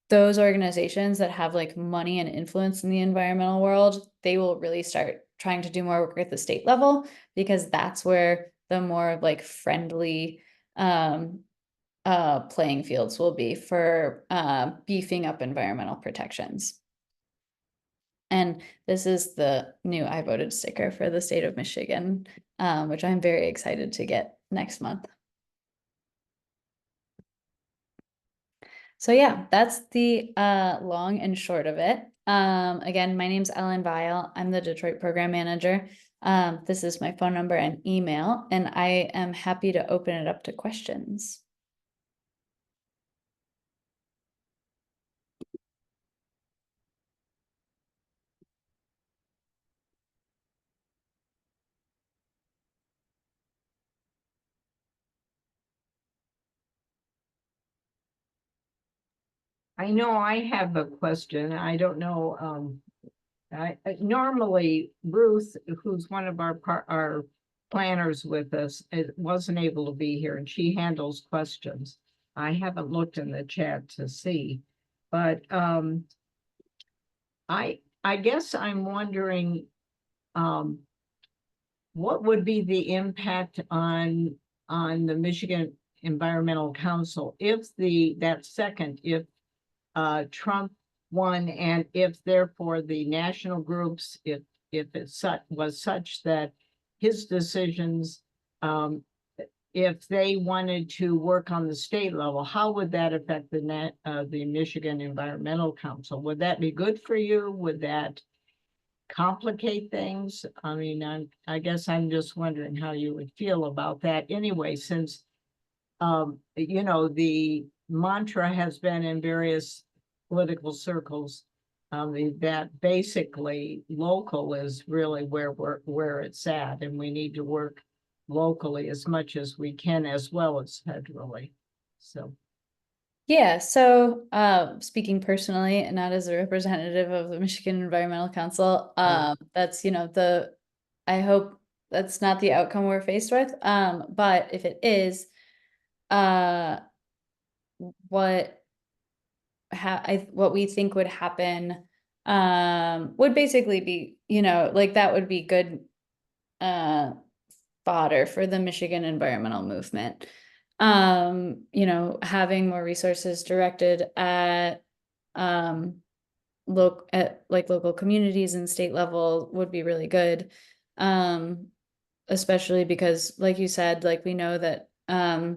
those organizations that have like money and influence in the environmental world, they will really start trying to do more work at the state level, because that's where the more like friendly playing fields will be for beefing up environmental protections. And this is the new I voted sticker for the state of Michigan, which I'm very excited to get next month. So yeah, that's the long and short of it. Again, my name's Ellen Vial. I'm the Detroit program manager. This is my phone number and email, and I am happy to open it up to questions. I know I have a question. I don't know, normally Ruth, who's one of our planners with us, wasn't able to be here and she handles questions. I haven't looked in the chat to see, but, I guess I'm wondering, um, what would be the impact on the Michigan Environmental Council if if Trump won, and if therefore the national groups, if it was such that his decisions, if they wanted to work on the state level, how would that affect the Michigan Environmental Council? Would that be good for you? Would that complicate things? I mean, I guess I'm just wondering how you would feel about that anyway, since the mantra has been in various political circles, that basically local is really where it's at, and we need to work locally as much as we can, as well as federally. So, Yeah, so speaking personally and not as a representative of the Michigan Environmental Council, that's, I hope that's not the outcome we're faced with. But if it is, what what we think would happen would basically be, like that would be good fodder for the Michigan environmental movement. Having more resources directed at local communities and state level would be really good. Especially because, like you said, like we know that a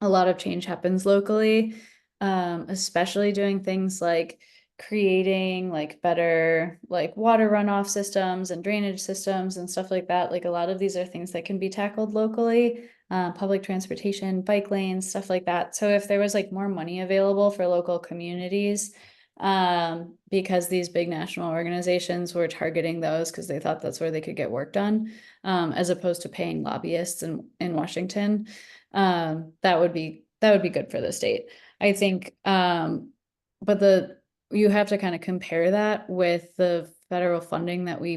lot of change happens locally, especially doing things like creating like better like water runoff systems and drainage systems and stuff like that. Like a lot of these are things that can be tackled locally, public transportation, bike lanes, stuff like that. So if there was like more money available for local communities, because these big national organizations were targeting those because they thought that's where they could get work done, as opposed to paying lobbyists in Washington, that would be good for the state, I think. But you have to kind of compare that with the federal funding that we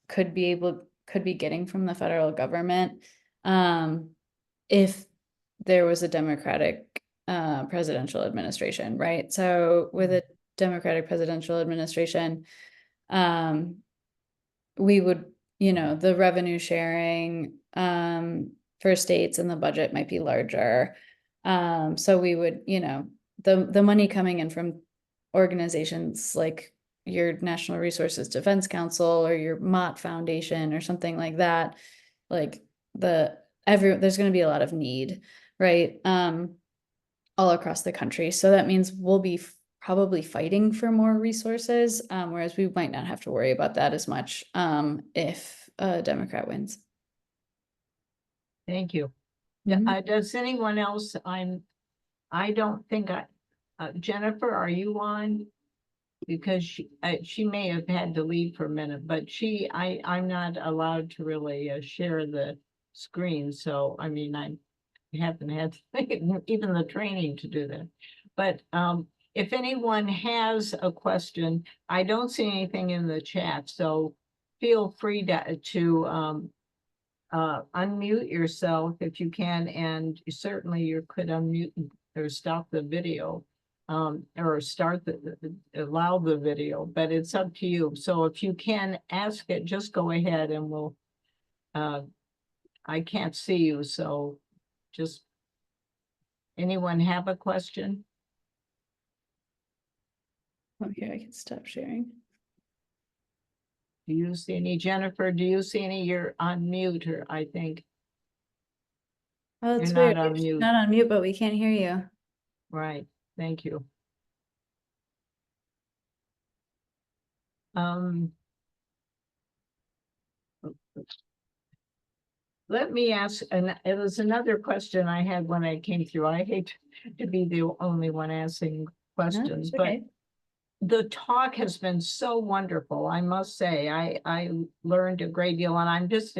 could be getting from the federal government, if there was a Democratic presidential administration, right? So with a Democratic presidential administration, we would, the revenue sharing for states and the budget might be larger. So we would, the money coming in from organizations like your National Resources Defense Council or your Mott Foundation or something like that, like there's going to be a lot of need, right? All across the country. So that means we'll be probably fighting for more resources, whereas we might not have to worry about that as much if a Democrat wins. thank you. Mhm. Does anyone else? I don't think Jennifer, are you on? Because she may have had to leave for a minute, but I'm not allowed to really share the screen. So, I mean, I haven't had even the training to do that. But if anyone has a question, I don't see anything in the chat, so feel free to unmute yourself if you can, and certainly you could unmute or stop the video, or allow the video, but it's up to you. So if you can ask it, just go ahead and we'll, I can't see you, so just, anyone have a question? Oh, here I can stop sharing. Do you see any, Jennifer? Do you see any? You're on mute, or I think. Oh, that's You're weird. not on It's mute. not on mute, but we can't hear you. Right, thank you. Let me ask, and it was another question I had when I came through. I hate to be the only one asking questions, it's but okay. the talk has been so wonderful. I must say, I learned a great deal, and I'm just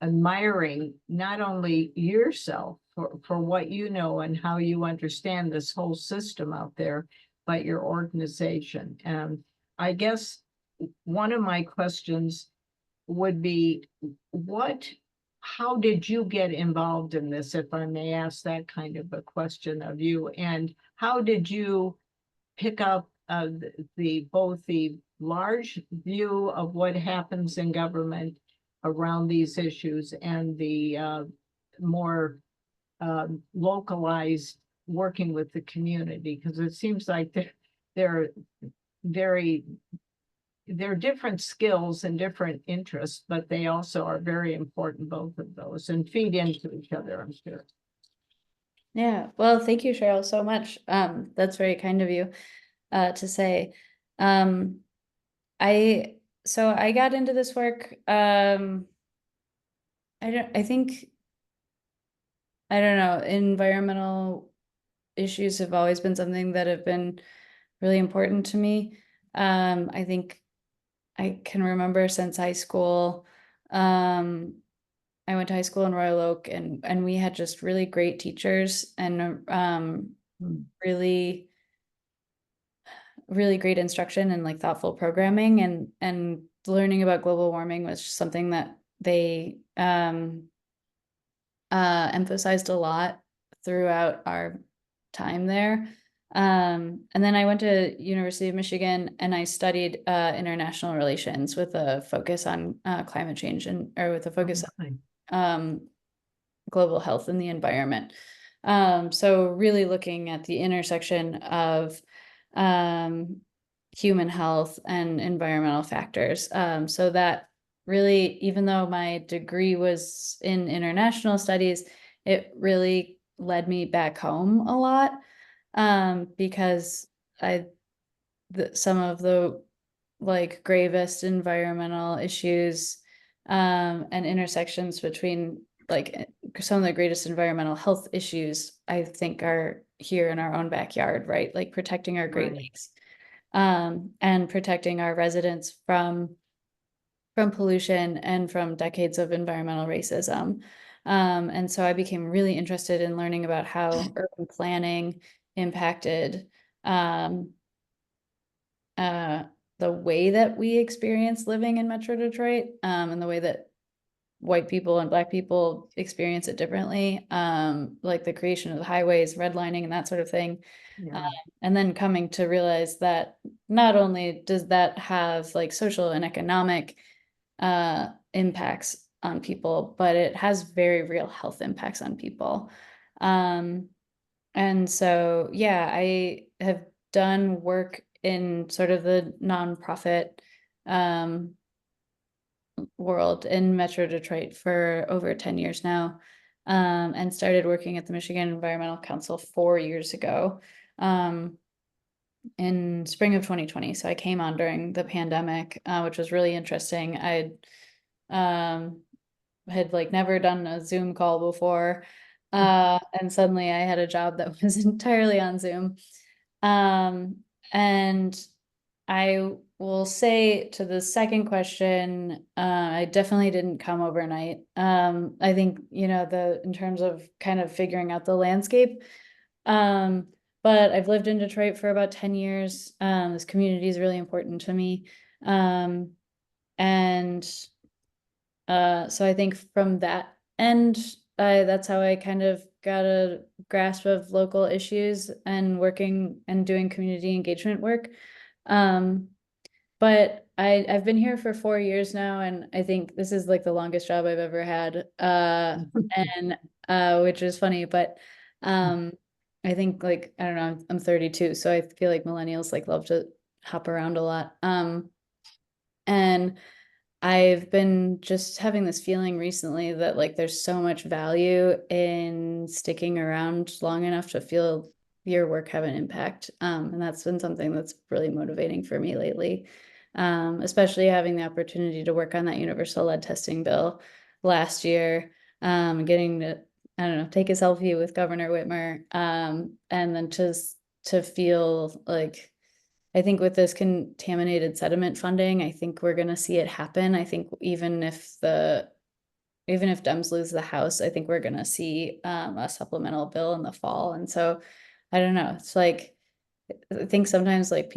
admiring not only yourself for what you know and how you understand this whole system out there, but your organization. And I guess one of my questions would be, how did you get involved in this, if I may ask that kind of a question of you? And how did you pick up both the large view of what happens in government around these issues and the more localized working with the community? Because it seems like they're very, they're different skills and different interests, but they also are very important, both of those, and feed into each other, I'm sure. Yeah, well, thank you, Cheryl, so much. That's very kind of you to say. I got into this work. I don't know, environmental issues have always been something that have been really important to me. I think I can remember since high school. I went to high school in Royal Oak, and we had just really great teachers and really really great instruction and like thoughtful programming, and learning about global warming was just something that they emphasized a lot throughout our time there. And then I went to University of Michigan and I studied international relations with a focus on climate change or with a focus on global health and the environment. So really looking at the intersection of human health and environmental factors. So that really, even though my degree was in international studies, it really led me back home a lot, because some of the like gravest environmental issues and intersections between like some of the greatest environmental health issues, I think, are here in our own backyard, right? Like protecting our Great Lakes, and protecting our residents from pollution and from decades of environmental racism. And so I became really interested in learning about how urban planning impacted the way that we experience living in Metro Detroit, and the way that white people and Black people experience it differently, like the creation of the highways, redlining, and that sort of thing. And then coming to realize that not only does that have like social and economic impacts on people, but it has very real health impacts on people. And so, yeah, I have done work in sort of the nonprofit world in Metro Detroit for over 10 years now, and started working at the Michigan Environmental Council 4 years ago, in spring of 2020. So I came on during the pandemic, which was really interesting. I had like never done a Zoom call before, and suddenly I had a job that was entirely on Zoom. And I will say to the second question, I definitely didn't come overnight. I think, in terms of kind of figuring out the landscape, but I've lived in Detroit for about 10 years. This community is really important to me. And so I think from that end, that's how I kind of got a grasp of local issues and working and doing community engagement work. But I've been here for 4 years now, and I think this is like the longest job I've ever had, and which is funny, but I think like, I don't know, I'm 32, so I feel like millennials like love to hop around a lot. And I've been just having this feeling recently that like there's so much value in sticking around long enough to feel your work have an impact. And that's been something that's really motivating for me lately, especially having the opportunity to work on that universal lead testing bill last year, getting to, I don't know, take a selfie with Governor Whitmer, and then just to feel like, I think with this contaminated sediment funding, I think we're going to see it happen. I think even if Dems lose the House, I think we're going to see a supplemental bill in the fall. And so I don't know, it's like I think sometimes like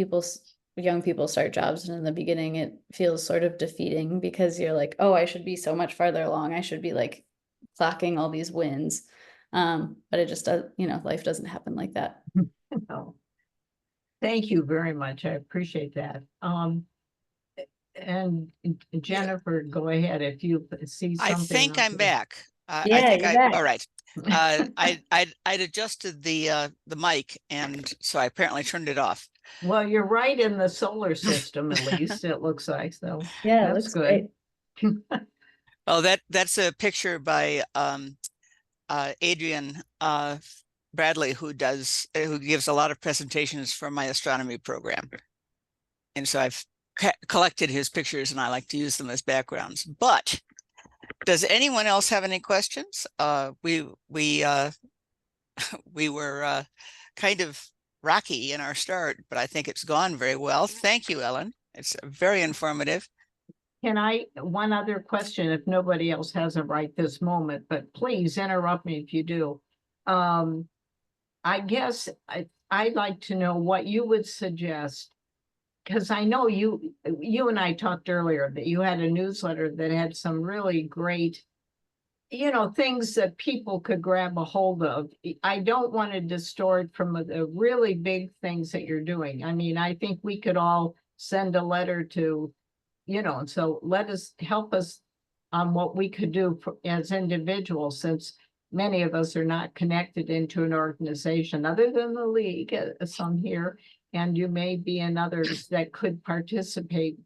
young people start jobs and in the beginning it feels sort of defeating because you're like, oh, I should be so much farther along. I should be like clocking all these wins. But it just does, life doesn't happen like that. No. Thank you very much. I appreciate that. And Jennifer, go ahead if you see I something. think I'm back. I Yeah, think you're I, back. all right. I'd adjusted the mic, and so I apparently turned it off. Well, you're right in the solar system, at least it looks like, so Yeah, it that's looks good. great. Oh, that's a picture by Adrian Bradley, who gives a lot of presentations for my astronomy program. And so I've collected his pictures and I like to use them as backgrounds. But does anyone else have any questions? We were kind of rocky in our start, but I think it's gone very well. Thank you, Ellen. It's very informative. One other question, if nobody else has it right this moment, but please interrupt me if you do. I guess I'd like to know what you would suggest, because I know you and I talked earlier that you had a newsletter that had some really great, things that people could grab a hold of. I don't want to distort from the really big things that you're doing. I mean, I think we could all send a letter to, so help us on what we could do as individuals, since many of us are not connected into an organization other than the league, some here, and you may be in others that could participate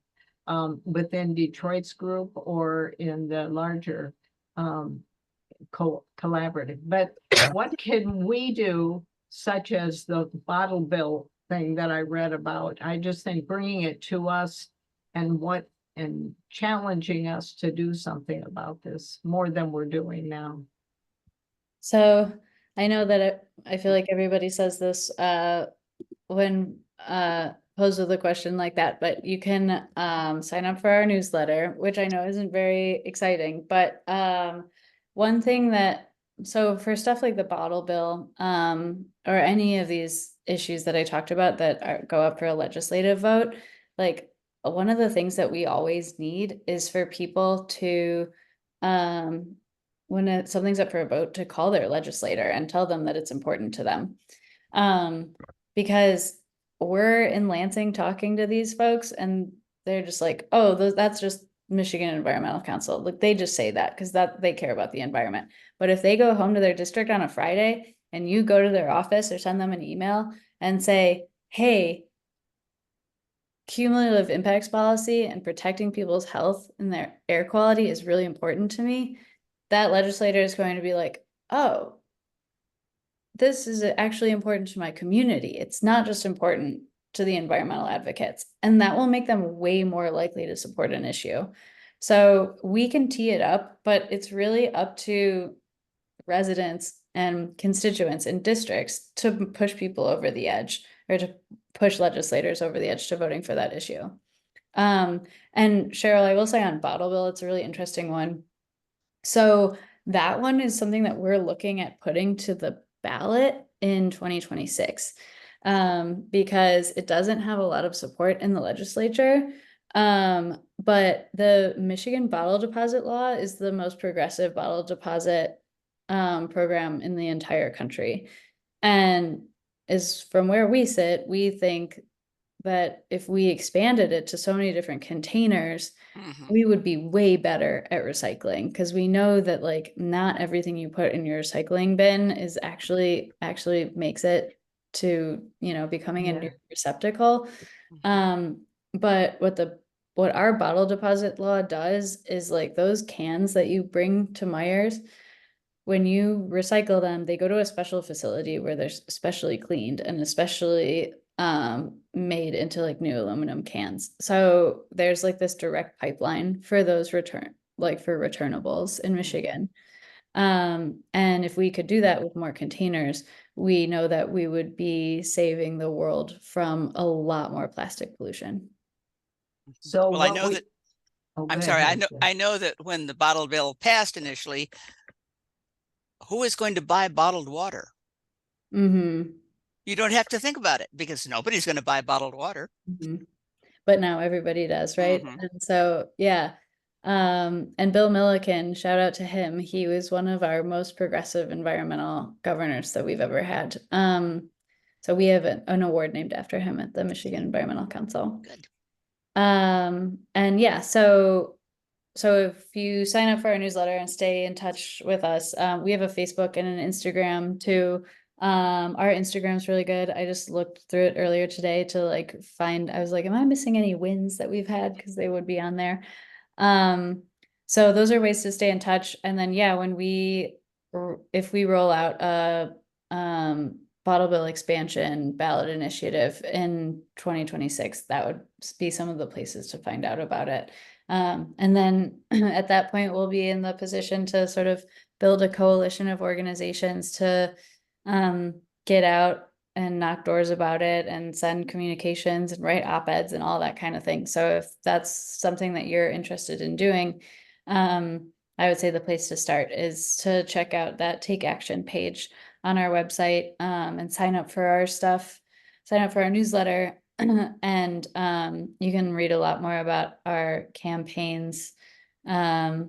within Detroit's group or in the larger collaborative. But what can we do, such as the bottle bill thing that I read about? I just think bringing it to us and challenging us to do something about this more than we're doing now. So I know that I feel like everybody says this when posed with a question like that, but you can sign up for our newsletter, which I know isn't very exciting, but one thing so for stuff like the bottle bill or any of these issues that I talked about that go up for a legislative vote, like one of the things that we always need is for people to when something's up for a vote, to call their legislator and tell them that it's important to them. Because we're in Lansing talking to these folks and they're just like, oh, that's just Michigan Environmental Council. Like they just say that because they care about the environment. But if they go home to their district on a Friday and you go to their office or send them an email and say, hey, cumulative impacts policy and protecting people's health and their air quality is really important to me, that legislator is going to be like, oh, this is actually important to my community. It's not just important to the environmental advocates. And that will make them way more likely to support an issue. So we can tee it up, but it's really up to residents and constituents in districts to push people over the edge, or to push legislators over the edge to voting for that issue. And Cheryl, I will say on bottle bill, it's a really interesting one. So that one is something that we're looking at putting to the ballot in 2026 because it doesn't have a lot of support in the legislature. But the Michigan bottle deposit law is the most progressive bottle deposit program in the entire country. And is from where we sit, we think that if we expanded it to so many different containers, we would be way better at recycling, because we know that like not everything you put in your recycling bin is actually makes it to, becoming a new receptacle. But what our bottle deposit law does is like those cans that you bring to Myers, when you recycle them, they go to a special facility where they're specially cleaned and especially made into like new aluminum cans. So there's like this direct pipeline for those for returnables in Michigan. And if we could do that with more containers, we know that we would be saving the world from a lot more plastic pollution. So well, I know that I'm sorry. ahead. I know that when the bottle bill passed initially, who is going to buy bottled water? You don't have to think about it because nobody's going to buy bottled water. Mhm. But now everybody does, right? Mhm. And so, yeah. And Bill Milliken, shout out to him. He was one of our most progressive environmental governors that we've ever had. So we have an award named after him at the Michigan Environmental Council. Good. And yeah, so if you sign up for our newsletter and stay in touch with us, we have a Facebook and an Instagram too. Our Instagram's really good. I just looked through it earlier today to like find, I was like, am I missing any wins that we've had? Because they would be on there. So those are ways to stay in touch. And then yeah, if we roll out a bottle bill expansion ballot initiative in 2026, that would be some of the places to find out about it. And then at that point, we'll be in the position to sort of build a coalition of organizations to get out and knock doors about it and send communications and write op-eds and all that kind of thing. So if that's something that you're interested in doing, I would say the place to start is to check out that Take Action page on our website, and sign up for our stuff, sign up for our newsletter. And you can read a lot more about our campaigns and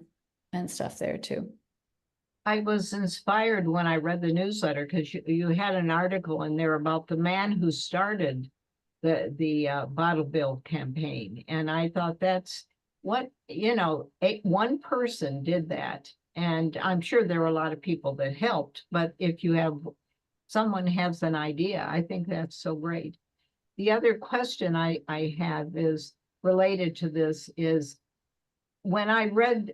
stuff there too. I was inspired when I read the newsletter because you had an article in there about the man who started the bottle bill campaign. And I thought that's what, one person did that. And I'm sure there were a lot of people that helped, but if you have someone has an idea, I think that's so great. The other question I have is related to this is when I read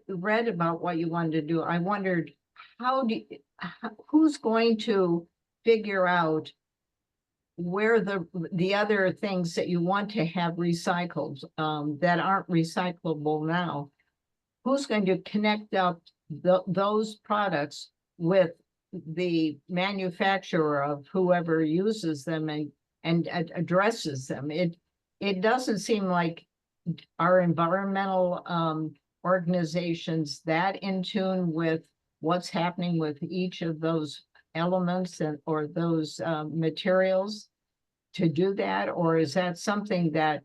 about what you wanted to do, I wondered who's going to figure out where the other things that you want to have recycled that aren't recyclable now, who's going to connect up those products with the manufacturer of whoever uses them and addresses them. It doesn't seem like our environmental organizations that in tune with what's happening with each of those elements or those materials to do that, or is that something that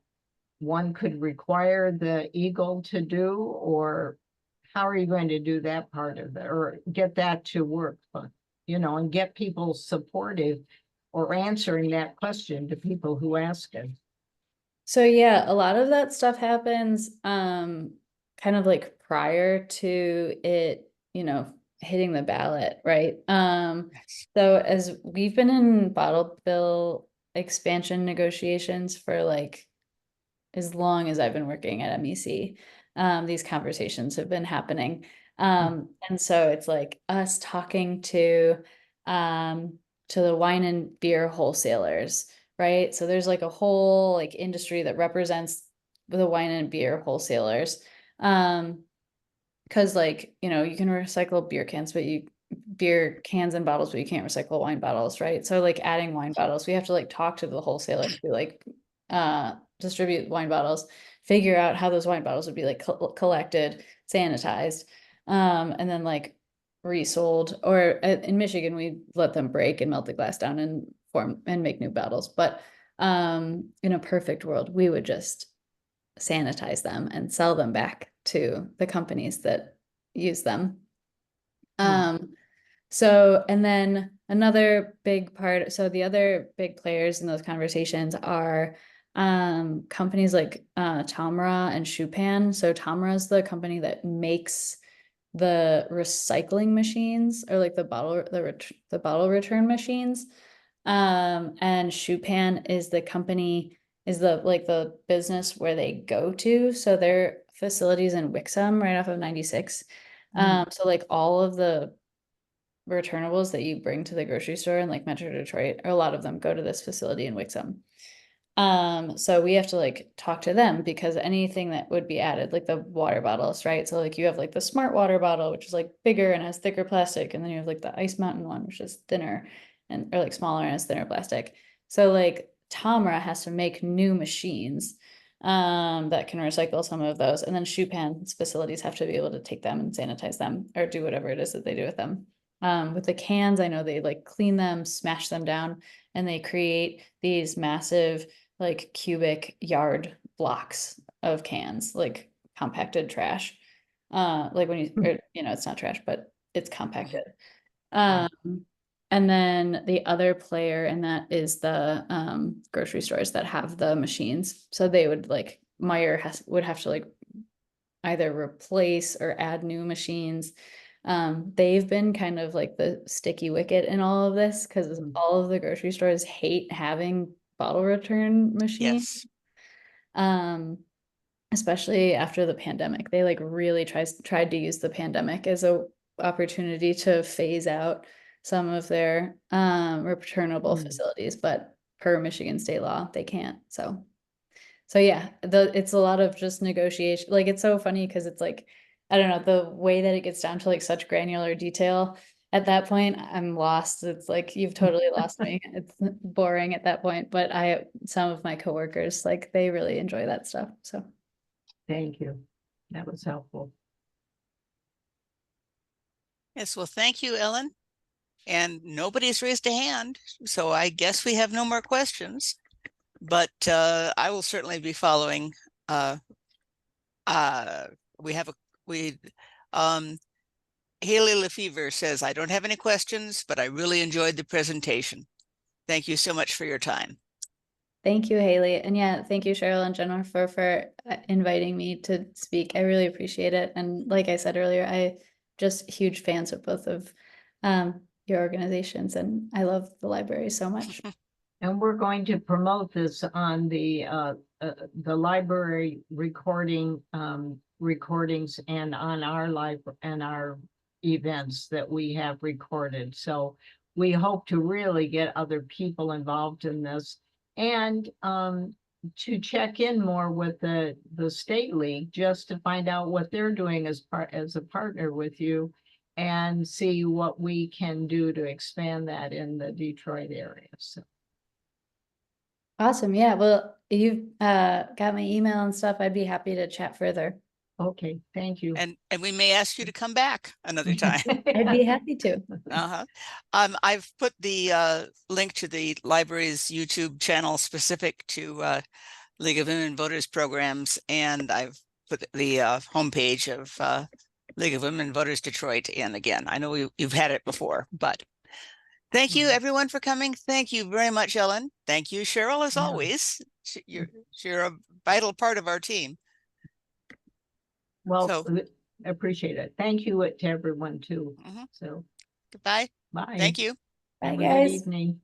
one could require the Eagle to do, or how are you going to do that part of it or get that to work, and get people supportive or answering that question to people who ask it? So yeah, a lot of that stuff happens kind of like prior to it, hitting the ballot, right? Yes. So as we've been in bottle bill expansion negotiations for like as long as I've been working at MEC, these conversations have been happening. And so it's like us talking to the wine and beer wholesalers, right? So there's like a whole like industry that represents the wine and beer wholesalers. Because like, you can recycle beer cans, but beer cans and bottles, but you can't recycle wine bottles, right? So like adding wine bottles, we have to like talk to the wholesalers who like distribute wine bottles, figure out how those wine bottles would be like collected, sanitized, and then like resold. Or in Michigan, we let them break and melt the glass down and form and make new bottles. But in a perfect world, we would just sanitize them and sell them back to the companies that use them. So, and then another big part, so the other big players in those conversations are companies like Tamra and Shupan. So Tamra is the company that makes the recycling machines, or like the bottle return machines. And Shupan is the company, is the business where they go to. So their facilities in Wixom, right off of 96. So like all of the returnables that you bring to the grocery store in like Metro Detroit, or a lot of them go to this facility in Wixom. So we have to like talk to them because anything that would be added, like the water bottles, right? So like you have like the smart water bottle, which is like bigger and has thicker plastic, and then you have like the Ice Mountain one, which is thinner or like smaller and has thinner plastic. So like Tamra has to make new machines that can recycle some of those, and then Shupan's facilities have to be able to take them and sanitize them or do whatever it is that they do with them. With the cans, I know they like clean them, smash them down, and they create these massive like cubic yard blocks of cans, like compacted trash. Like when you, it's not trash, but it's compacted. Um, and then the other player in that is the grocery stores that have the machines. So they would like would have to like either replace or add new machines. They've been kind of like the sticky wicket in all of this because all of the grocery stores hate having bottle return machines. Yes. Especially after the pandemic. They like really tried to use the pandemic as a opportunity to phase out some of their returnable facilities, but per Michigan state law, they can't. So yeah, it's a lot of just negotiation. Like it's so funny because it's like, I don't know, the way that it gets down to like such granular detail. At that point, I'm lost. It's like you've totally lost me. It's boring at that point. But some of my coworkers, like they really enjoy that stuff. So Thank you. That was helpful. Yes, well, thank you, Ellen. And nobody's raised a hand, so I guess we have no more questions. But I will certainly be following. We have Haley Lefevre says, I don't have any questions, but I really enjoyed the presentation. Thank you so much for your time. thank you, Haley. And yeah, thank you, Cheryl and Jennifer, for inviting me to speak. I really appreciate it. And like I said earlier, I just huge fans of both of your organizations, and I love the library so much. And we're going to promote this on the library recordings and on our live and our events that we have recorded. So we hope to really get other people involved in this and to check in more with the state league just to find out what they're doing as a partner with you and see what we can do to expand that in the Detroit area. So. Awesome. Yeah. Well, you've got my email and stuff. I'd be happy to chat further. Okay, thank you. And we may ask you to come back another time. I'd be happy to. I've put the link to the library's YouTube channel specific to League of Women Voters programs, and I've put the homepage of League of Women Voters Detroit in again. I know you've had it before, but thank you everyone for coming. Thank you very much, Ellen. Thank you, Cheryl, as always. You're a vital part of our team. Well, So, appreciate it. Thank you to everyone too. So goodbye. bye. Thank you. Bye, Have a good guys. evening.